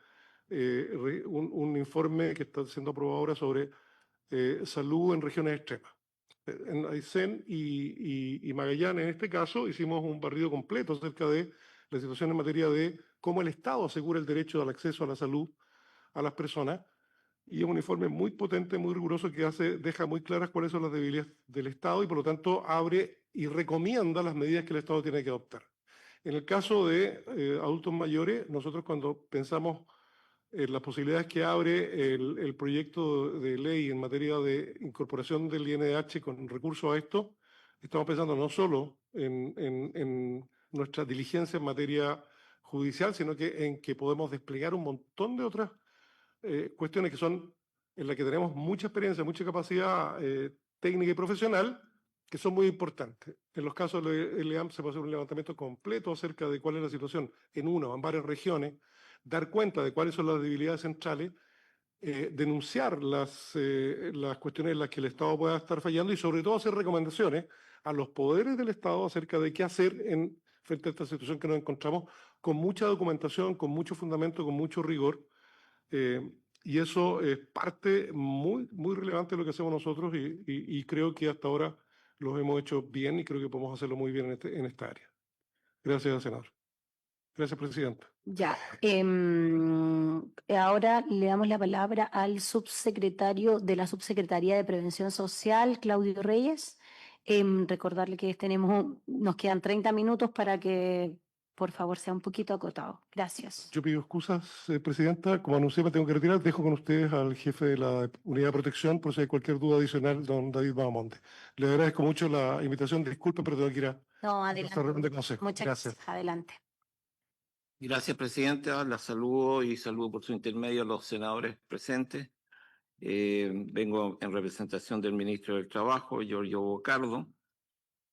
un informe que está siendo aprobado ahora sobre salud en regiones extremas. En Aysén y Magallanes, en este caso, hicimos un barrido completo acerca de la situación en materia de cómo el Estado asegura el derecho al acceso a la salud a las personas. Y es un informe muy potente, muy riguroso, que deja muy claras cuáles son las debilidades del Estado y por lo tanto abre y recomienda las medidas que el Estado tiene que adoptar. En el caso de adultos mayores, nosotros cuando pensamos en las posibilidades que abre el proyecto de ley en materia de incorporación del INDH con recursos a esto, estamos pensando no solo en nuestra diligencia en materia judicial, sino que en que podemos desplegar un montón de otras cuestiones que son en las que tenemos mucha experiencia, mucha capacidad técnica y profesional, que son muy importantes. En los casos del EAM se puede hacer un levantamiento completo acerca de cuál es la situación en una o en varias regiones, dar cuenta de cuáles son las debilidades centrales, denunciar las cuestiones en las que el Estado pueda estar fallando y sobre todo hacer recomendaciones a los poderes del Estado acerca de qué hacer frente a esta situación que nos encontramos con mucha documentación, con mucho fundamento, con mucho rigor. Y eso es parte muy, muy relevante de lo que hacemos nosotros y creo que hasta ahora lo hemos hecho bien y creo que podemos hacerlo muy bien en esta área. Gracias, senador. Gracias, presidenta. Ya, ahora le damos la palabra al subsecretario de la Subsecretaría de Prevención Social, Claudio Reyes. Recordarle que nos quedan 30 minutos para que, por favor, sea un poquito acotado. Gracias. Yo pido excusas, presidenta. Como anuncié, me tengo que retirar. Dejo con ustedes al jefe de la Unidad de Protección por si hay cualquier duda adicional, don David Bahamonde. Le agradezco mucho la invitación. Disculpe, pero tengo que ir a No, esta adelante. reunión de consejo. Muchas Gracias. gracias. Adelante. Gracias, presidenta. La saludo y saludo por su intermedio a los senadores presentes. Vengo en representación del ministro del Trabajo, Giorgio Bocardo,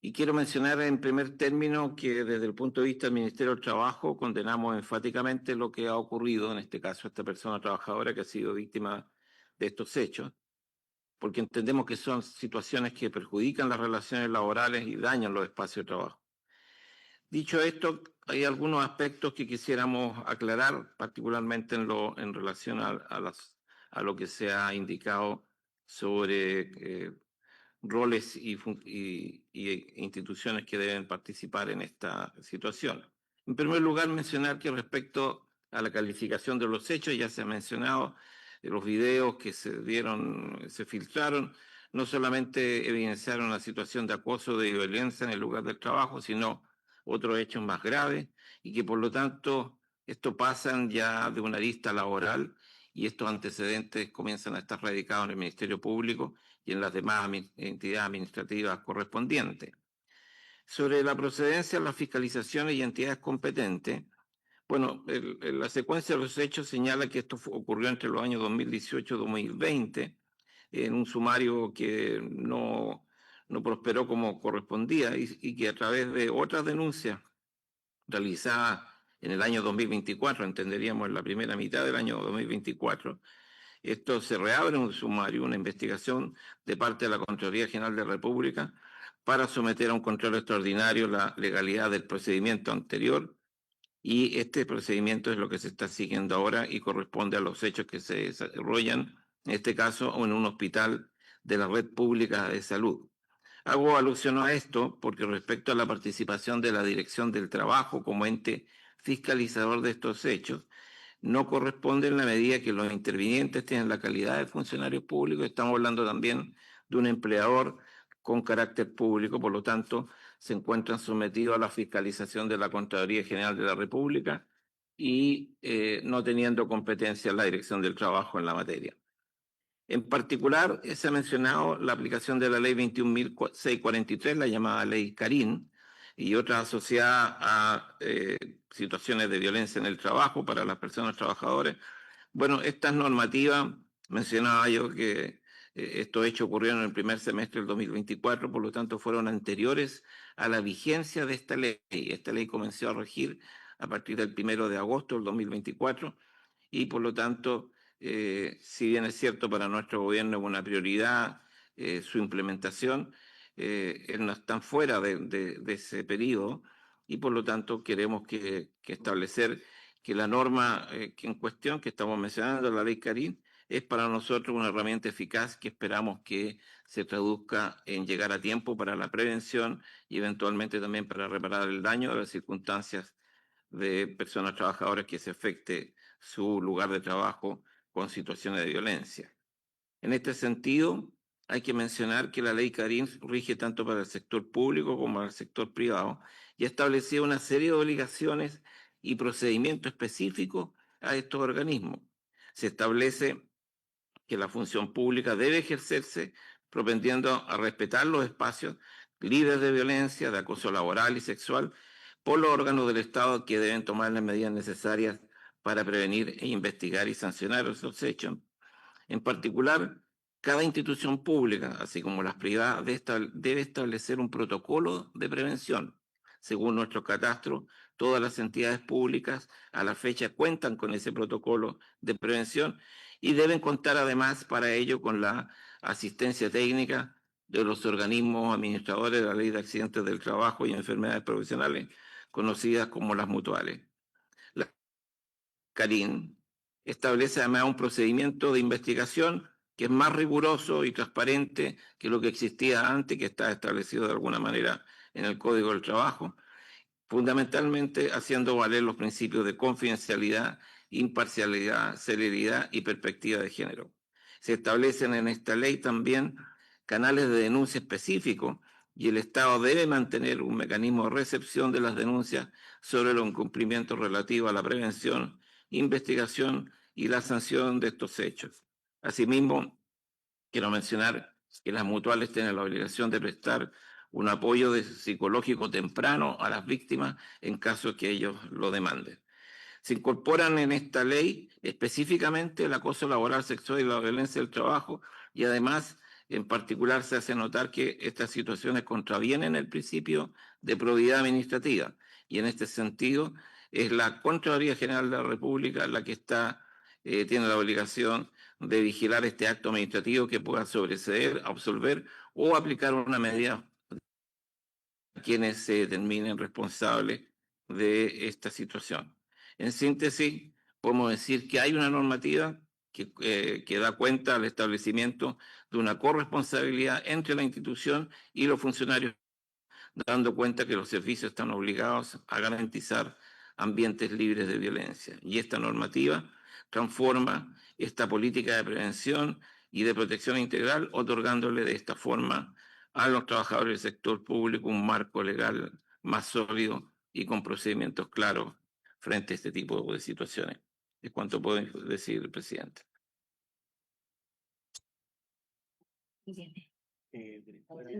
y quiero mencionar en primer término que desde el punto de vista del Ministerio del Trabajo condenamos enfáticamente lo que ha ocurrido, en este caso, a esta persona trabajadora que ha sido víctima de estos hechos, porque entendemos que son situaciones que perjudican las relaciones laborales y dañan los espacios de trabajo. Dicho esto, hay algunos aspectos que quisiéramos aclarar, particularmente en relación a lo que se ha indicado sobre roles y instituciones que deben participar en esta situación. En primer lugar, mencionar que respecto a la calificación de los hechos, ya se ha mencionado, los videos que se filtraron, no solamente evidenciaron la situación de acoso, de violencia en el lugar del trabajo, sino otros hechos más graves y que por lo tanto esto pasan ya de una lista laboral y estos antecedentes comienzan a estar radicados en el Ministerio Público y en las demás entidades administrativas correspondientes. Sobre la procedencia, las fiscalizaciones y entidades competentes, bueno, la secuencia de los hechos señala que esto ocurrió entre los años 2018 y 2020 en un sumario que no prosperó como correspondía y que a través de otras denuncias realizadas en el año 2024, entenderíamos en la primera mitad del año 2024, esto se reabre un sumario, una investigación de parte de la Contraloría General de la República para someter a un control extraordinario la legalidad del procedimiento anterior y este procedimiento es lo que se está siguiendo ahora y corresponde a los hechos que se desarrollan, en este caso, en un hospital de la red pública de salud. Hago alusión a esto porque respecto a la participación de la Dirección del Trabajo como ente fiscalizador de estos hechos, no corresponde en la medida que los intervinientes tienen la calidad de funcionarios públicos. Estamos hablando también de un empleador con carácter público, por lo tanto, se encuentran sometidos a la fiscalización de la Contraloría General de la República y no teniendo competencia en la Dirección del Trabajo en la materia. En particular, se ha mencionado la aplicación de la Ley 21.643, la llamada Ley Carín, y otras asociadas a situaciones de violencia en el trabajo para las personas trabajadoras. Bueno, estas normativas, mencionaba yo que estos hechos ocurrieron en el primer semestre del 2024, por lo tanto fueron anteriores a la vigencia de esta ley. Esta ley comenzó a regir a partir del 1 de agosto del 2024 y por lo tanto, si bien es cierto para nuestro gobierno es una prioridad su implementación, no están fuera de ese periodo y por lo tanto queremos que establecer que la norma que en cuestión que estamos mencionando, la ley Carín, es para nosotros una herramienta eficaz que esperamos que se traduzca en llegar a tiempo para la prevención y eventualmente también para reparar el daño de las circunstancias de personas trabajadoras que se afecte su lugar de trabajo con situaciones de violencia. En este sentido, hay que mencionar que la ley Carín rige tanto para el sector público como para el sector privado y ha establecido una serie de obligaciones y procedimientos específicos a estos organismos. Se establece que la función pública debe ejercerse propendiendo a respetar los espacios libres de violencia, de acoso laboral y sexual por los órganos del Estado que deben tomar las medidas necesarias para prevenir e investigar y sancionar esos hechos. En particular, cada institución pública, así como las privadas, debe establecer un protocolo de prevención. Según nuestro catastro, todas las entidades públicas a la fecha cuentan con ese protocolo de prevención y deben contar además para ello con la asistencia técnica de los organismos administradores de la Ley de Accidentes del Trabajo y Enfermedades Profesionales, conocidas como las mutuales. La Carín establece además un procedimiento de investigación que es más riguroso y transparente que lo que existía antes, que está establecido de alguna manera en el Código del Trabajo, fundamentalmente haciendo valer los principios de confidencialidad, imparcialidad, celeridad y perspectiva de género. Se establecen en esta ley también canales de denuncia específicos y el Estado debe mantener un mecanismo de recepción de las denuncias sobre los incumplimientos relativos a la prevención, investigación y la sanción de estos hechos. Asimismo, quiero mencionar que las mutuales tienen la obligación de prestar un apoyo psicológico temprano a las víctimas en caso que ellos lo demanden. Se incorporan en esta ley específicamente el acoso laboral, sexual y la violencia del trabajo y además, en particular, se hace notar que estas situaciones contravienen el principio de probidad administrativa y en este sentido es la Contraloría General de la República la que tiene la obligación de vigilar este acto administrativo que pueda sobreseer, absolver o aplicar una medida a quienes se determinen responsables de esta situación. En síntesis, podemos decir que hay una normativa que da cuenta al establecimiento de una corresponsabilidad entre la institución y los funcionarios, dando cuenta que los servicios están obligados a garantizar ambientes libres de violencia. Y esta normativa transforma esta política de prevención y de protección integral, otorgándole de esta forma a los trabajadores del sector público un marco legal más sólido y con procedimientos claros frente a este tipo de situaciones. Es cuanto puedo decir, presidente.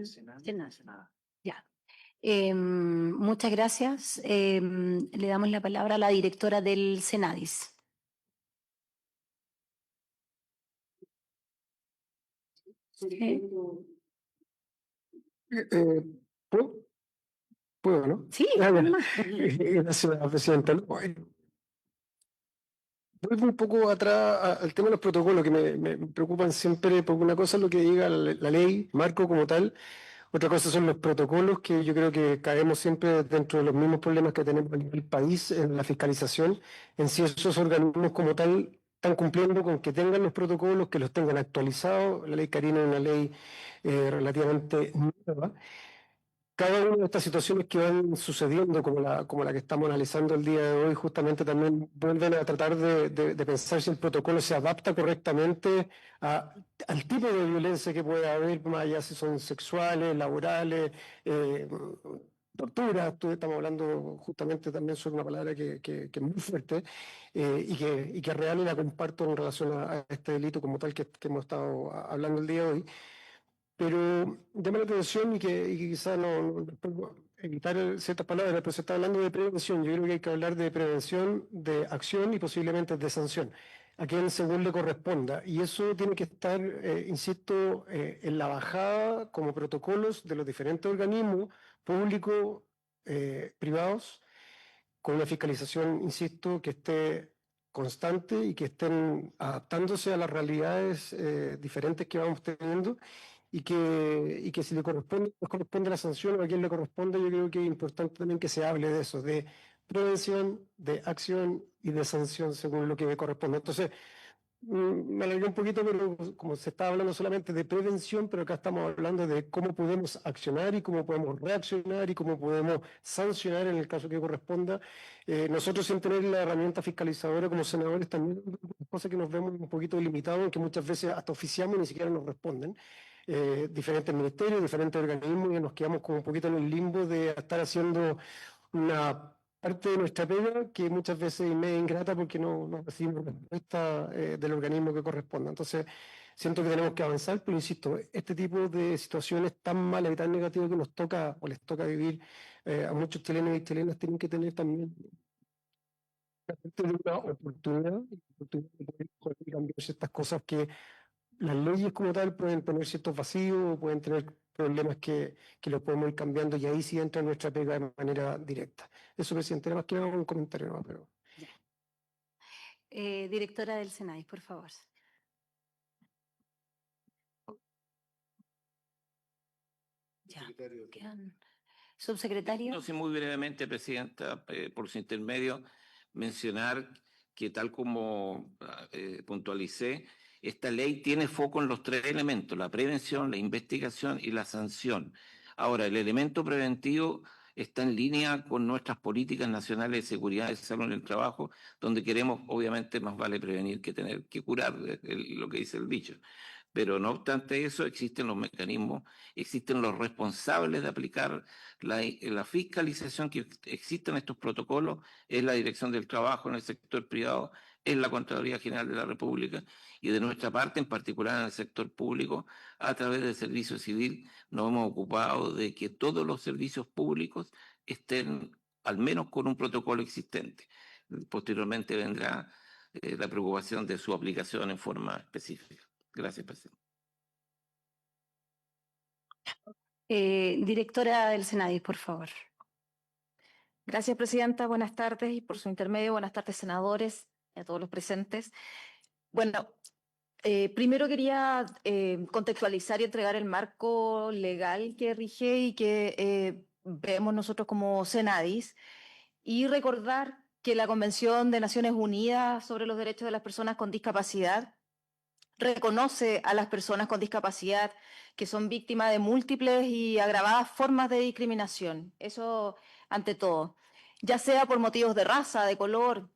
Senado. Ya. Muchas gracias. Le damos la palabra a la directora del Senadis. ¿Puedo? ¿Puedo, no? Sí, Ah, ya. normal. Gracias, presidenta. Vuelvo un poco atrás al tema de los protocolos que me preocupan siempre, porque una cosa es lo que diga la ley, marco como tal, otra cosa son los protocolos, que yo creo que caemos siempre dentro de los mismos problemas que tenemos a nivel país en la fiscalización, en si esos organismos como tal están cumpliendo con que tengan los protocolos, que los tengan actualizados. La ley Karina es una ley relativamente nueva. Cada una de estas situaciones que van sucediendo, como la que estamos analizando el día de hoy, justamente también vuelven a tratar de pensar si el protocolo se adapta correctamente al tipo de violencia que puede haber, más allá si son sexuales, laborales, tortura. Estamos hablando justamente también sobre una palabra que es muy fuerte y que es real y la comparto en relación a este delito como tal que hemos estado hablando el día de hoy. Pero llama la atención y que quizás no puedo evitar ciertas palabras, pero se está hablando de prevención. Yo creo que hay que hablar de prevención, de acción y posiblemente de sanción. a quien según le corresponda. Y eso tiene que estar, insisto, en la bajada como protocolos de los diferentes organismos públicos, privados, con una fiscalización, insisto, que esté constante y que estén adaptándose a las realidades diferentes que vamos teniendo y que si le corresponde, nos corresponde la sanción o a quien le corresponde, yo creo que es importante también que se hable de eso, de prevención, de acción y de sanción según lo que me corresponde. Entonces, me alargué un poquito, pero como se está hablando solamente de prevención, pero acá estamos hablando de cómo podemos accionar y cómo podemos reaccionar y cómo podemos sancionar en el caso que corresponda. Nosotros sin tener la herramienta fiscalizadora como senadores también, cosas que nos vemos un poquito limitados, en que muchas veces hasta oficiamos y ni siquiera nos responden. Diferentes ministerios, diferentes organismos, y nos quedamos como un poquito en el limbo de estar haciendo una parte de nuestra pega que muchas veces es medio ingrata porque no recibimos respuesta del organismo que corresponda. Entonces, siento que tenemos que avanzar, pero insisto, este tipo de situaciones tan malas y tan negativas que nos toca o les toca vivir a muchos chilenos y chilenas tienen que tener también una oportunidad de poder mejorar y cambiar ciertas cosas que las leyes como tal pueden poner ciertos vacíos, pueden tener problemas que los podemos ir cambiando y ahí sí entra nuestra pega de manera directa. Eso, presidente, nada más que un comentario, ¿no? Pero... Directora del SENADIS, por favor. Ya, quedan... Subsecretario. No sé, muy brevemente, Presidenta, por su intermedio, mencionar que tal como puntualicé, esta ley tiene foco en los tres elementos: la prevención, la investigación y la sanción. Ahora, el elemento preventivo está en línea con nuestras políticas nacionales de seguridad y salud en el trabajo, donde queremos, obviamente, más vale prevenir que tener que curar, lo que dice el dicho. Pero no obstante eso, existen los mecanismos, existen los responsables de aplicar la fiscalización que existe en estos protocolos, es la Dirección del Trabajo en el sector privado, es la Contraloría General de la República, y de nuestra parte, en particular en el sector público, a través del Servicio Civil, nos hemos ocupado de que todos los servicios públicos estén al menos con un protocolo existente. Posteriormente vendrá la preocupación de su aplicación en forma específica. Gracias, presidente. Directora del SENADIS, por favor. Gracias, presidenta. Buenas tardes y por su intermedio, buenas tardes, senadores, y a todos los presentes. Bueno, primero quería contextualizar y entregar el marco legal que rige y que vemos nosotros como SENADIS y recordar que la Convención de Naciones Unidas sobre los Derechos de las Personas con Discapacidad reconoce a las personas con discapacidad que son víctimas de múltiples y agravadas formas de discriminación. Eso ante todo, ya sea por motivos de raza, de color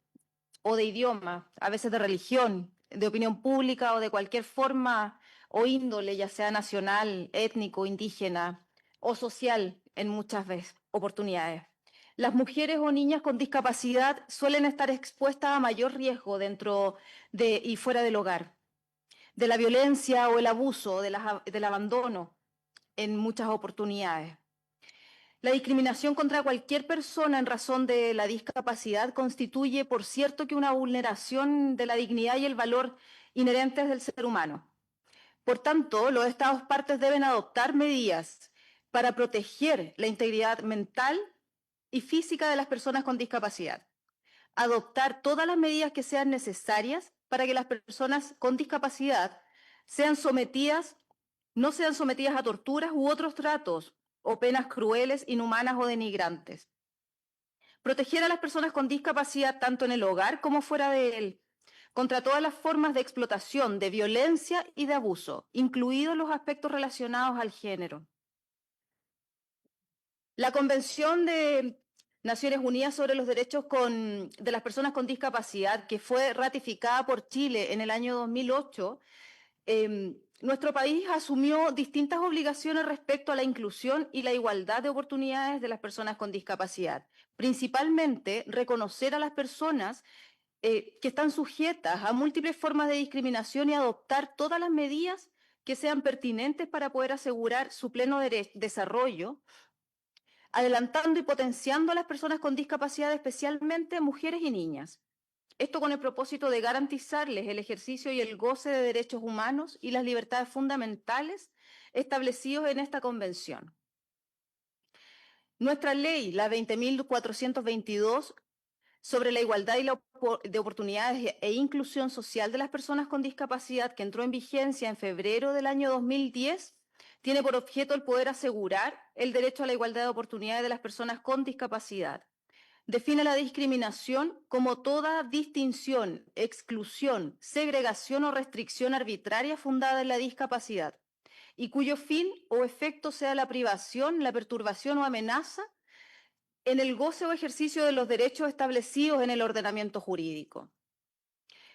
o de idioma, a veces de religión, de opinión pública o de cualquier forma o índole, ya sea nacional, étnico, indígena o social en muchas veces oportunidades. Las mujeres o niñas con discapacidad suelen estar expuestas a mayor riesgo dentro de y fuera del hogar, de la violencia o el abuso, del abandono en muchas oportunidades. La discriminación contra cualquier persona en razón de la discapacidad constituye, por cierto, que una vulneración de la dignidad y el valor inherentes del ser humano. Por tanto, los Estados partes deben adoptar medidas para proteger la integridad mental y física de las personas con discapacidad. Adoptar todas las medidas que sean necesarias para que las personas con discapacidad no sean sometidas a torturas u otros tratos o penas crueles, inhumanas o denigrantes. Proteger a las personas con discapacidad tanto en el hogar como fuera de él, contra todas las formas de explotación, de violencia y de abuso, incluidos los aspectos relacionados al género. La Convención de Naciones Unidas sobre los Derechos de las Personas con Discapacidad, que fue ratificada por Chile en el año 2008, nuestro país asumió distintas obligaciones respecto a la inclusión y la igualdad de oportunidades de las personas con discapacidad, principalmente reconocer a las personas que están sujetas a múltiples formas de discriminación y adoptar todas las medidas que sean pertinentes para poder asegurar su pleno desarrollo, adelantando y potenciando a las personas con discapacidad, especialmente mujeres y niñas. Esto con el propósito de garantizarles el ejercicio y el goce de derechos humanos y las libertades fundamentales establecidos en esta convención. Nuestra ley, la 20.422, sobre la igualdad de oportunidades e inclusión social de las personas con discapacidad, que entró en vigencia en febrero del año 2010, tiene por objeto el poder asegurar el derecho a la igualdad de oportunidades de las personas con discapacidad. Define la discriminación como toda distinción, exclusión, segregación o restricción arbitraria fundada en la discapacidad y cuyo fin o efecto sea la privación, la perturbación o amenaza en el goce o ejercicio de los derechos establecidos en el ordenamiento jurídico.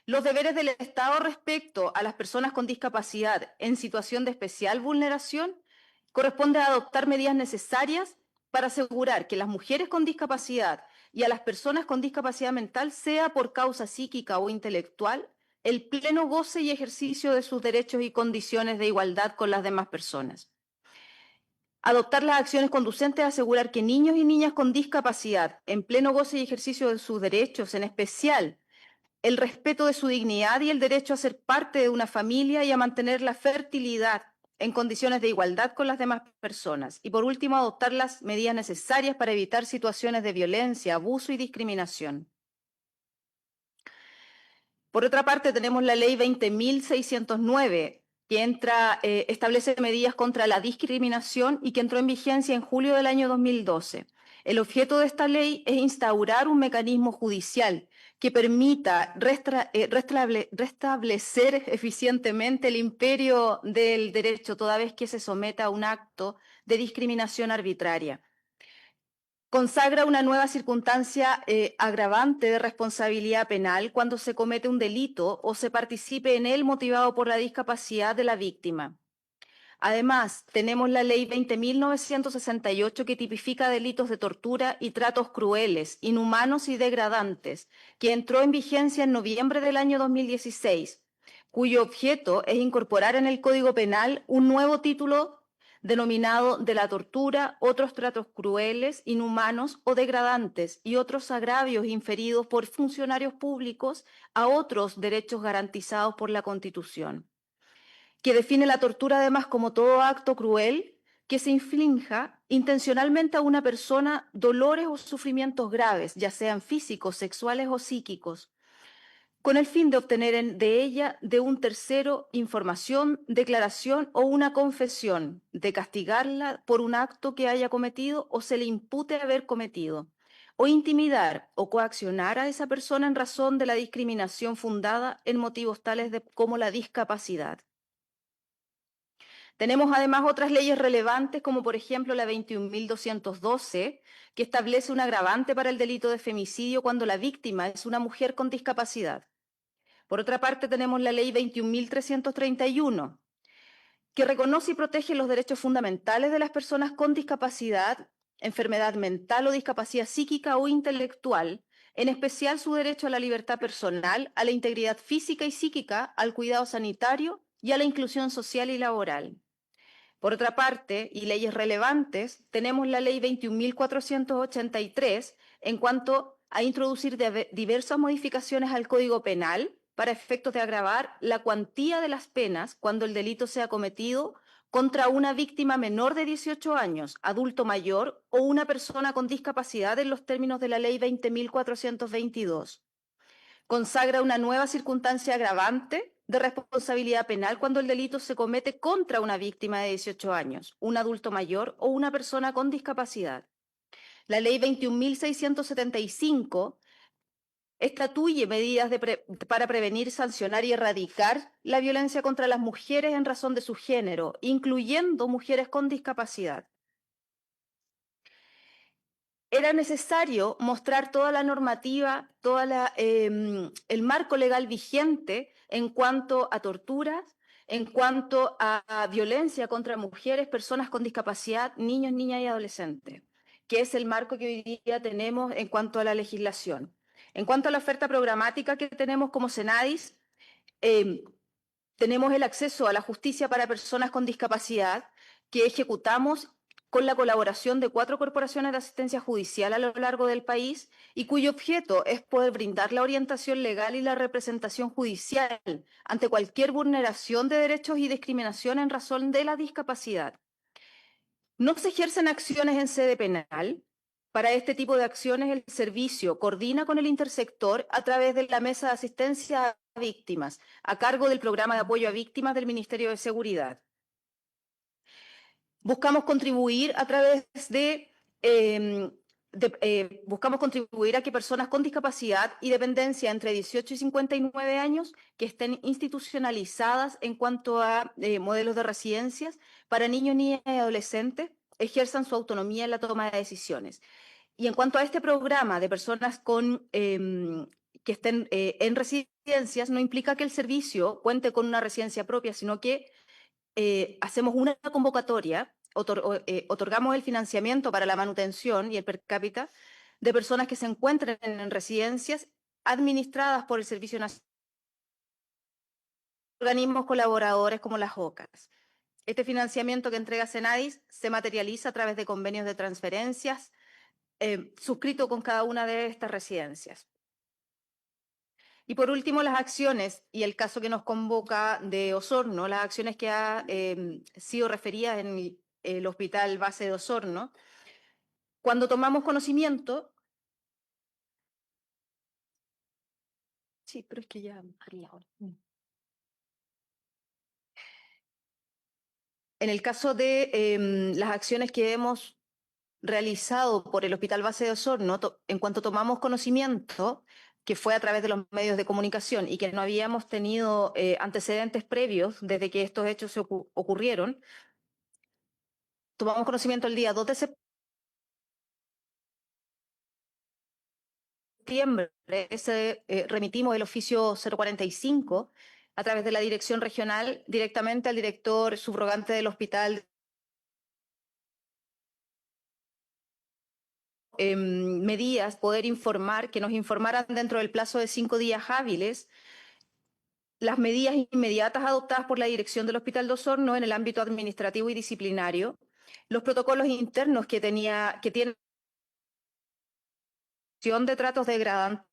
Los deberes del Estado respecto a las personas con discapacidad en situación de especial vulneración corresponde a adoptar medidas necesarias para asegurar que las mujeres con discapacidad y a las personas con discapacidad mental, sea por causa psíquica o intelectual, el pleno goce y ejercicio de sus derechos y condiciones de igualdad con las demás personas. Adoptar las acciones conducentes a asegurar que niños y niñas con discapacidad, en pleno goce y ejercicio de sus derechos, en especial el respeto de su dignidad y el derecho a ser parte de una familia y a mantener la fertilidad en condiciones de igualdad con las demás personas. Y por último, adoptar las medidas necesarias para evitar situaciones de violencia, abuso y discriminación. Por otra parte, tenemos la ley 20.609, que establece medidas contra la discriminación y que entró en vigencia en julio del año 2012. El objeto de esta ley es instaurar un mecanismo judicial que permita restablecer eficientemente el imperio del derecho toda vez que se someta a un acto de discriminación arbitraria. Consagra una nueva circunstancia agravante de responsabilidad penal cuando se comete un delito o se participe en él motivado por la discapacidad de la víctima. Además, tenemos la ley 20.968 que tipifica delitos de tortura y tratos crueles, inhumanos y degradantes, que entró en vigencia en noviembre del año 2016, cuyo objeto es incorporar en el Código Penal un nuevo título denominado de la tortura, otros tratos crueles, inhumanos o degradantes y otros agravios inferidos por funcionarios públicos a otros derechos garantizados por la Constitución, que define la tortura además como todo acto cruel que se inflinja intencionalmente a una persona dolores o sufrimientos graves, ya sean físicos, sexuales o psíquicos, con el fin de obtener de ella de un tercero información, declaración o una confesión, de castigarla por un acto que haya cometido o se le impute haber cometido, o intimidar o coaccionar a esa persona en razón de la discriminación fundada en motivos tales como la discapacidad. Tenemos además otras leyes relevantes, como por ejemplo la 21.212, que establece un agravante para el delito de femicidio cuando la víctima es una mujer con discapacidad. Por otra parte, tenemos la ley 21.331, que reconoce y protege los derechos fundamentales de las personas con discapacidad, enfermedad mental o discapacidad psíquica o intelectual, en especial su derecho a la libertad personal, a la integridad física y psíquica, al cuidado sanitario y a la inclusión social y laboral. Por otra parte, y leyes relevantes, tenemos la ley 21.483 en cuanto a introducir diversas modificaciones al Código Penal para efectos de agravar la cuantía de las penas cuando el delito sea cometido contra una víctima menor de 18 años, adulto mayor o una persona con discapacidad en los términos de la ley 20.422. Consagra una nueva circunstancia agravante de responsabilidad penal cuando el delito se comete contra una víctima de 18 años, un adulto mayor o una persona con discapacidad. La ley 21.675 estatuye medidas para prevenir, sancionar y erradicar la violencia contra las mujeres en razón de su género, incluyendo mujeres con discapacidad. Era necesario mostrar toda la normativa, el marco legal vigente en cuanto a torturas, en cuanto a violencia contra mujeres, personas con discapacidad, niños, niñas y adolescentes, que es el marco que hoy día tenemos en cuanto a la legislación. En cuanto a la oferta programática que tenemos como Senadis, tenemos el acceso a la justicia para personas con discapacidad que ejecutamos con la colaboración de 4 corporaciones de asistencia judicial a lo largo del país y cuyo objeto es poder brindar la orientación legal y la representación judicial ante cualquier vulneración de derechos y discriminación en razón de la discapacidad. No se ejercen acciones en sede penal. Para este tipo de acciones, el servicio coordina con el intersector a través de la Mesa de Asistencia a Víctimas, a cargo del Programa de Apoyo a Víctimas del Ministerio de Seguridad. Buscamos contribuir a través buscamos contribuir a que personas con discapacidad y dependencia entre 18 y 59 años que estén institucionalizadas en cuanto a modelos de residencias para niños, niñas y adolescentes ejerzan su autonomía en la toma de decisiones. Y en cuanto a este programa de personas que estén en residencias, no implica que el servicio cuente con una residencia propia, sino que hacemos una convocatoria, otorgamos el financiamiento para la manutención y el per cápita de personas que se encuentren en residencias administradas por el Servicio Nacional, organismos colaboradores como las OCAS. Este financiamiento que entrega Senadis se materializa a través de convenios de transferencias suscritos con cada una de estas residencias. Y por último, las acciones y el caso que nos convoca de Osorno, las acciones que ha sido referidas en el Hospital Base de Osorno. Cuando tomamos conocimiento... Sí, pero es que ya... En el caso de las acciones que hemos realizado por el Hospital Base de Osorno, en cuanto tomamos conocimiento, que fue a través de los medios de comunicación y que no habíamos tenido antecedentes previos desde que estos hechos se ocurrieron, tomamos conocimiento el día 2 de septiembre, remitimos el oficio 045 a través de la dirección regional directamente al director subrogante del hospital medidas, poder informar, que nos informaran dentro del plazo de 5 días hábiles las medidas inmediatas adoptadas por la dirección del Hospital de Osorno en el ámbito administrativo y disciplinario, los protocolos internos que tienen de tratos degradantes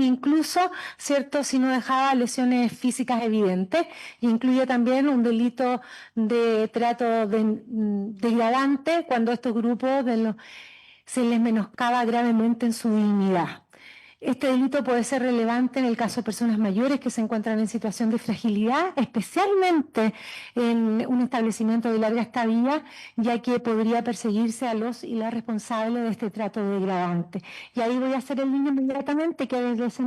incluso, ¿cierto?, si no dejaba lesiones físicas evidentes. Y incluye también un delito de trato degradante cuando estos grupos se les menoscaba gravemente en su dignidad. Este delito puede ser relevante en el caso de personas mayores que se encuentran en situación de fragilidad, especialmente en un establecimiento de larga estadía, ya que podría perseguirse a los y las responsables de este trato degradante. Y ahí voy a hacer el link inmediatamente, que desde ese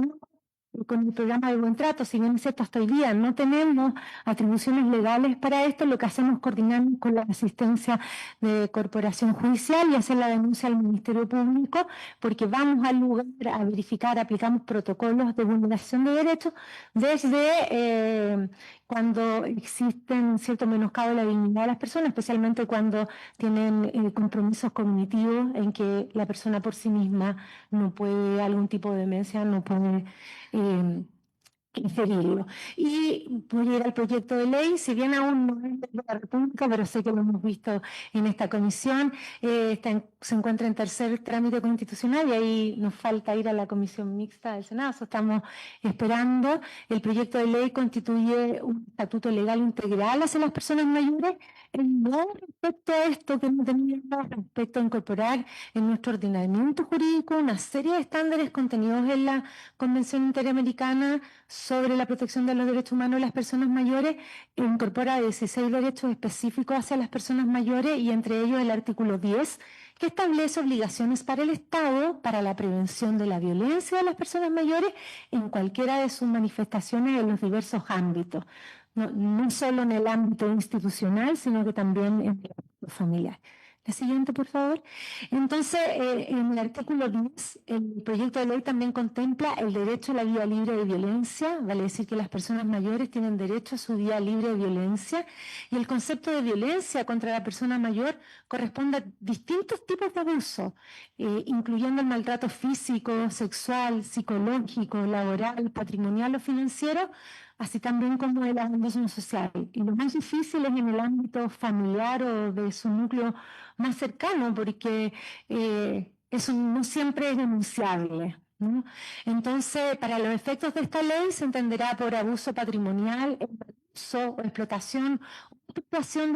con el programa de buen trato, si bien es cierto, hasta hoy día no tenemos atribuciones legales para esto, lo que hacemos es coordinarnos con la asistencia de corporación judicial y hacer la denuncia al Ministerio Público, porque vamos al lugar a verificar, aplicamos protocolos de vulneración de derechos desde cuando existen cierto menoscabo de la dignidad de las personas, especialmente cuando tienen compromisos cognitivos en que la persona por sí misma no puede, algún tipo de demencia, no puede inferirlo. Y voy a ir al proyecto de ley, si bien aún no es de la República, pero sé que lo hemos visto en esta comisión, se encuentra en tercer trámite constitucional y ahí nos falta ir a la comisión mixta del Senado, eso estamos esperando. El proyecto de ley constituye un estatuto legal integral hacia las personas mayores, no respecto a esto que no teníamos, respecto a incorporar en nuestro ordenamiento jurídico una serie de estándares contenidos en la Convención Interamericana sobre la protección de los derechos humanos de las personas mayores, incorpora 16 derechos específicos hacia las personas mayores y entre ellos el artículo 10, que establece obligaciones para el Estado para la prevención de la violencia de las personas mayores en cualquiera de sus manifestaciones en los diversos ámbitos. No solo en el ámbito institucional, sino que también en el ámbito familiar. La siguiente, por favor. Entonces, en el artículo 10, el proyecto de ley también contempla el derecho a la vida libre de violencia, vale decir que las personas mayores tienen derecho a su vida libre de violencia, y el concepto de violencia contra la persona mayor corresponde a distintos tipos de abuso, incluyendo el maltrato físico, sexual, psicológico, laboral, patrimonial o financiero, así también como el ámbito social. Y lo más difícil es en el ámbito familiar o de su núcleo más cercano, porque eso no siempre es denunciable, ¿no? Entonces, para los efectos de esta ley se entenderá por abuso patrimonial, abuso o explotación de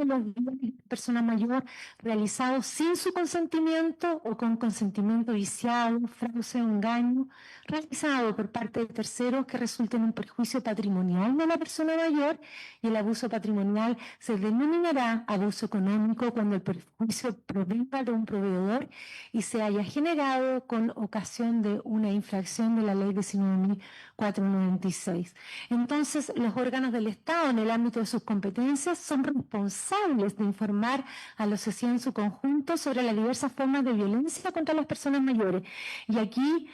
los bienes de persona mayor realizados sin su consentimiento o con consentimiento viciado, fraude o engaño, realizado por parte de terceros que resulten en un perjuicio patrimonial de la persona mayor, y el abuso patrimonial se denominará abuso económico cuando el perjuicio provenga de un proveedor y se haya generado con ocasión de una infracción de la ley 19.496. Entonces, los órganos del Estado en el ámbito de sus competencias son responsables de informar a la sociedad en su conjunto sobre las diversas formas de violencia contra las personas mayores. Y aquí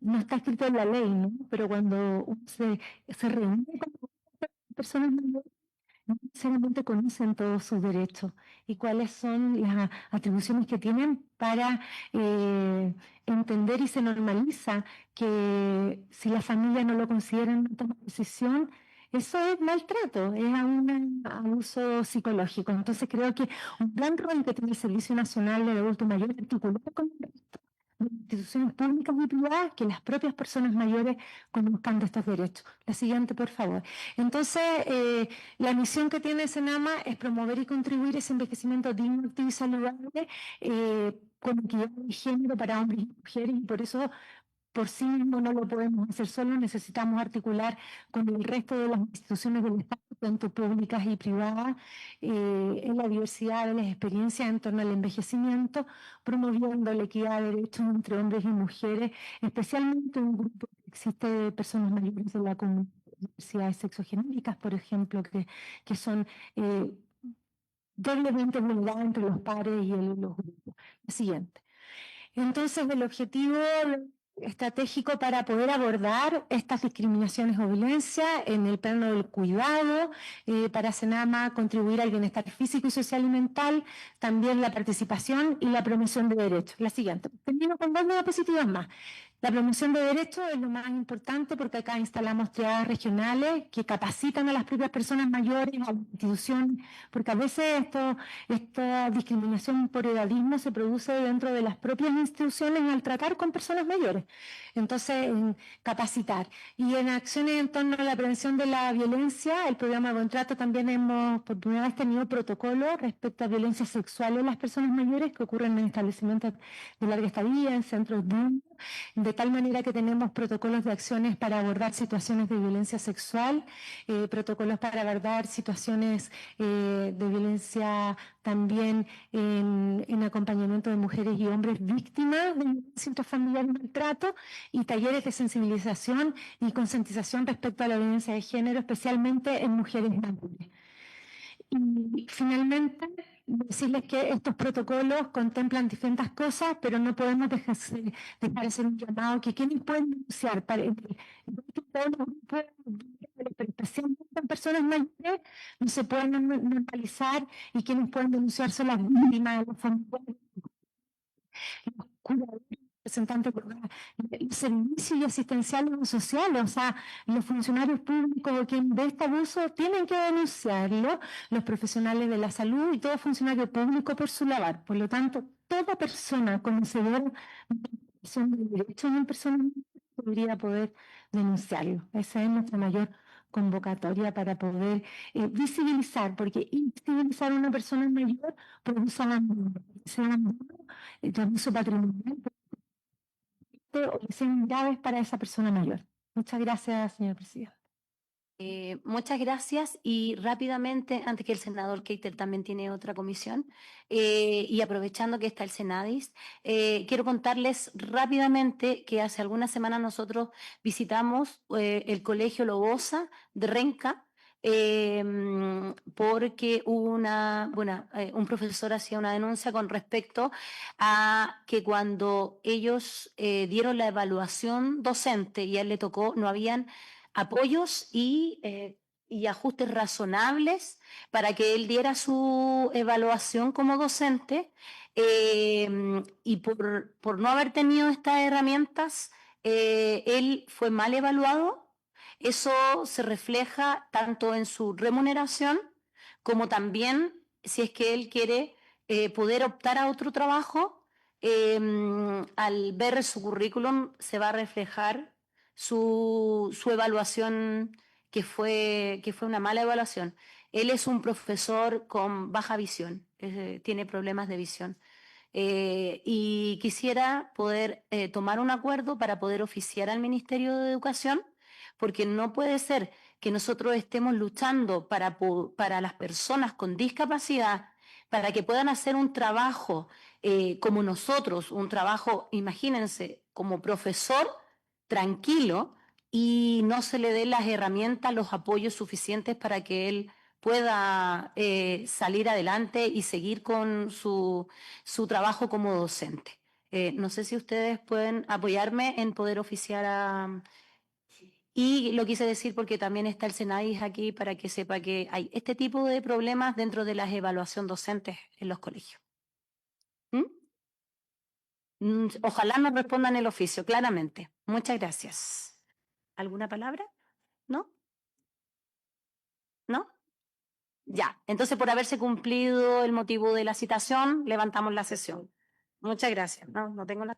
no está escrito en la ley, ¿no? Pero cuando uno se reúne con personas mayores, no necesariamente conocen todos sus derechos y cuáles son las atribuciones que tienen para entender, y se normaliza que si la familia no lo considera, no toma decisión, eso es maltrato, es un abuso psicológico. Entonces creo que un plan rol que tiene el Servicio Nacional de Adulto Mayor articulado con el resto de instituciones públicas y privadas, que las propias personas mayores conozcan de estos derechos. La siguiente, por favor. Entonces, la misión que tiene Senama es promover y contribuir a ese envejecimiento digno, activo y saludable, con equidad de género para hombres y mujeres, y por eso por sí mismo no lo podemos hacer solo, necesitamos articular con el resto de las instituciones del Estado, tanto públicas y privadas, en la diversidad de las experiencias en torno al envejecimiento, promoviendo la equidad de derechos entre hombres y mujeres, especialmente en un grupo que existe de personas mayores de la comunidad, diversidades sexogenéricas, por ejemplo, que son doblemente vulneradas entre los pares y los grupos. La siguiente. Entonces, el objetivo estratégico para poder abordar estas discriminaciones o violencia en el plano del cuidado, para Senama contribuir al bienestar físico y social y mental, también la participación y la promoción de derechos. La siguiente. Termino con dos diapositivas más. La promoción de derechos es lo más importante porque acá instalamos triadas regionales que capacitan a las propias personas mayores, a la institución, porque a veces esta discriminación por edadismo se produce dentro de las propias instituciones al tratar con personas mayores. menores. Entonces, en capacitar. Y en acciones en torno a la prevención de la violencia, el programa de contrato también hemos por primera vez tenido protocolos respecto a violencia sexual en las personas mayores que ocurren en establecimientos de larga estadía, en centros de tal manera que tenemos protocolos de acciones para abordar situaciones de violencia sexual, protocolos para abordar situaciones de violencia también en acompañamiento de mujeres y hombres víctimas de violencia intrafamiliar y maltrato, y talleres de sensibilización y concientización respecto a la violencia de género, especialmente en mujeres mayores. Y finalmente, decirles que estos protocolos contemplan distintas cosas, pero no podemos dejar de hacer un llamado que quienes pueden denunciar, todos los grupos, pero especialmente en personas mayores, no se pueden normalizar, y quienes pueden denunciar son las víctimas, los familiares, los curadores, representantes de los servicios y asistenciales o sociales, o sea, los funcionarios públicos o quien ve este abuso tienen que denunciarlo, los profesionales de la salud y todo funcionario público por su labor. Por lo tanto, toda persona conocedora de derechos de personas debería poder denunciarlo. Esa es nuestra mayor convocatoria para poder visibilizar, porque invisibilizar a una persona mayor produce abandono, abuso patrimonial o lesiones graves para esa persona mayor. Muchas gracias, señor presidente. Muchas gracias, y rápidamente, antes que el senador Keitel también tiene otra comisión, y aprovechando que está el Senadis, quiero contarles rápidamente que hace algunas semanas nosotros visitamos el Colegio Lobosa de Renca, porque hubo un profesor hacía una denuncia con respecto a que cuando ellos dieron la evaluación docente y a él le tocó, no habían apoyos y ajustes razonables para que él diera su evaluación como docente, y por no haber tenido estas herramientas, él fue mal evaluado. Eso se refleja tanto en su remuneración como también si es que él quiere poder optar a otro trabajo. Al ver su currículum se va a reflejar su evaluación, que fue una mala evaluación. Él es un profesor con baja visión, tiene problemas de visión. Y quisiera poder tomar un acuerdo para poder oficiar al Ministerio de Educación, porque no puede ser que nosotros estemos luchando para las personas con discapacidad, para que puedan hacer un trabajo como nosotros, un trabajo, imagínense, como profesor tranquilo, y no se le den las herramientas, los apoyos suficientes para que él pueda salir adelante y seguir con su trabajo como docente. No sé si ustedes pueden apoyarme en poder oficiar a... Y lo quise decir porque también está el Senadis aquí para que sepa que hay este tipo de problemas dentro de las evaluaciones docentes en los colegios. Ojalá nos respondan el oficio, claramente. Muchas gracias. ¿Alguna palabra? ¿No? ¿No? Ya. Entonces, por haberse cumplido el motivo de la citación, levantamos la sesión. Muchas gracias. No tengo la...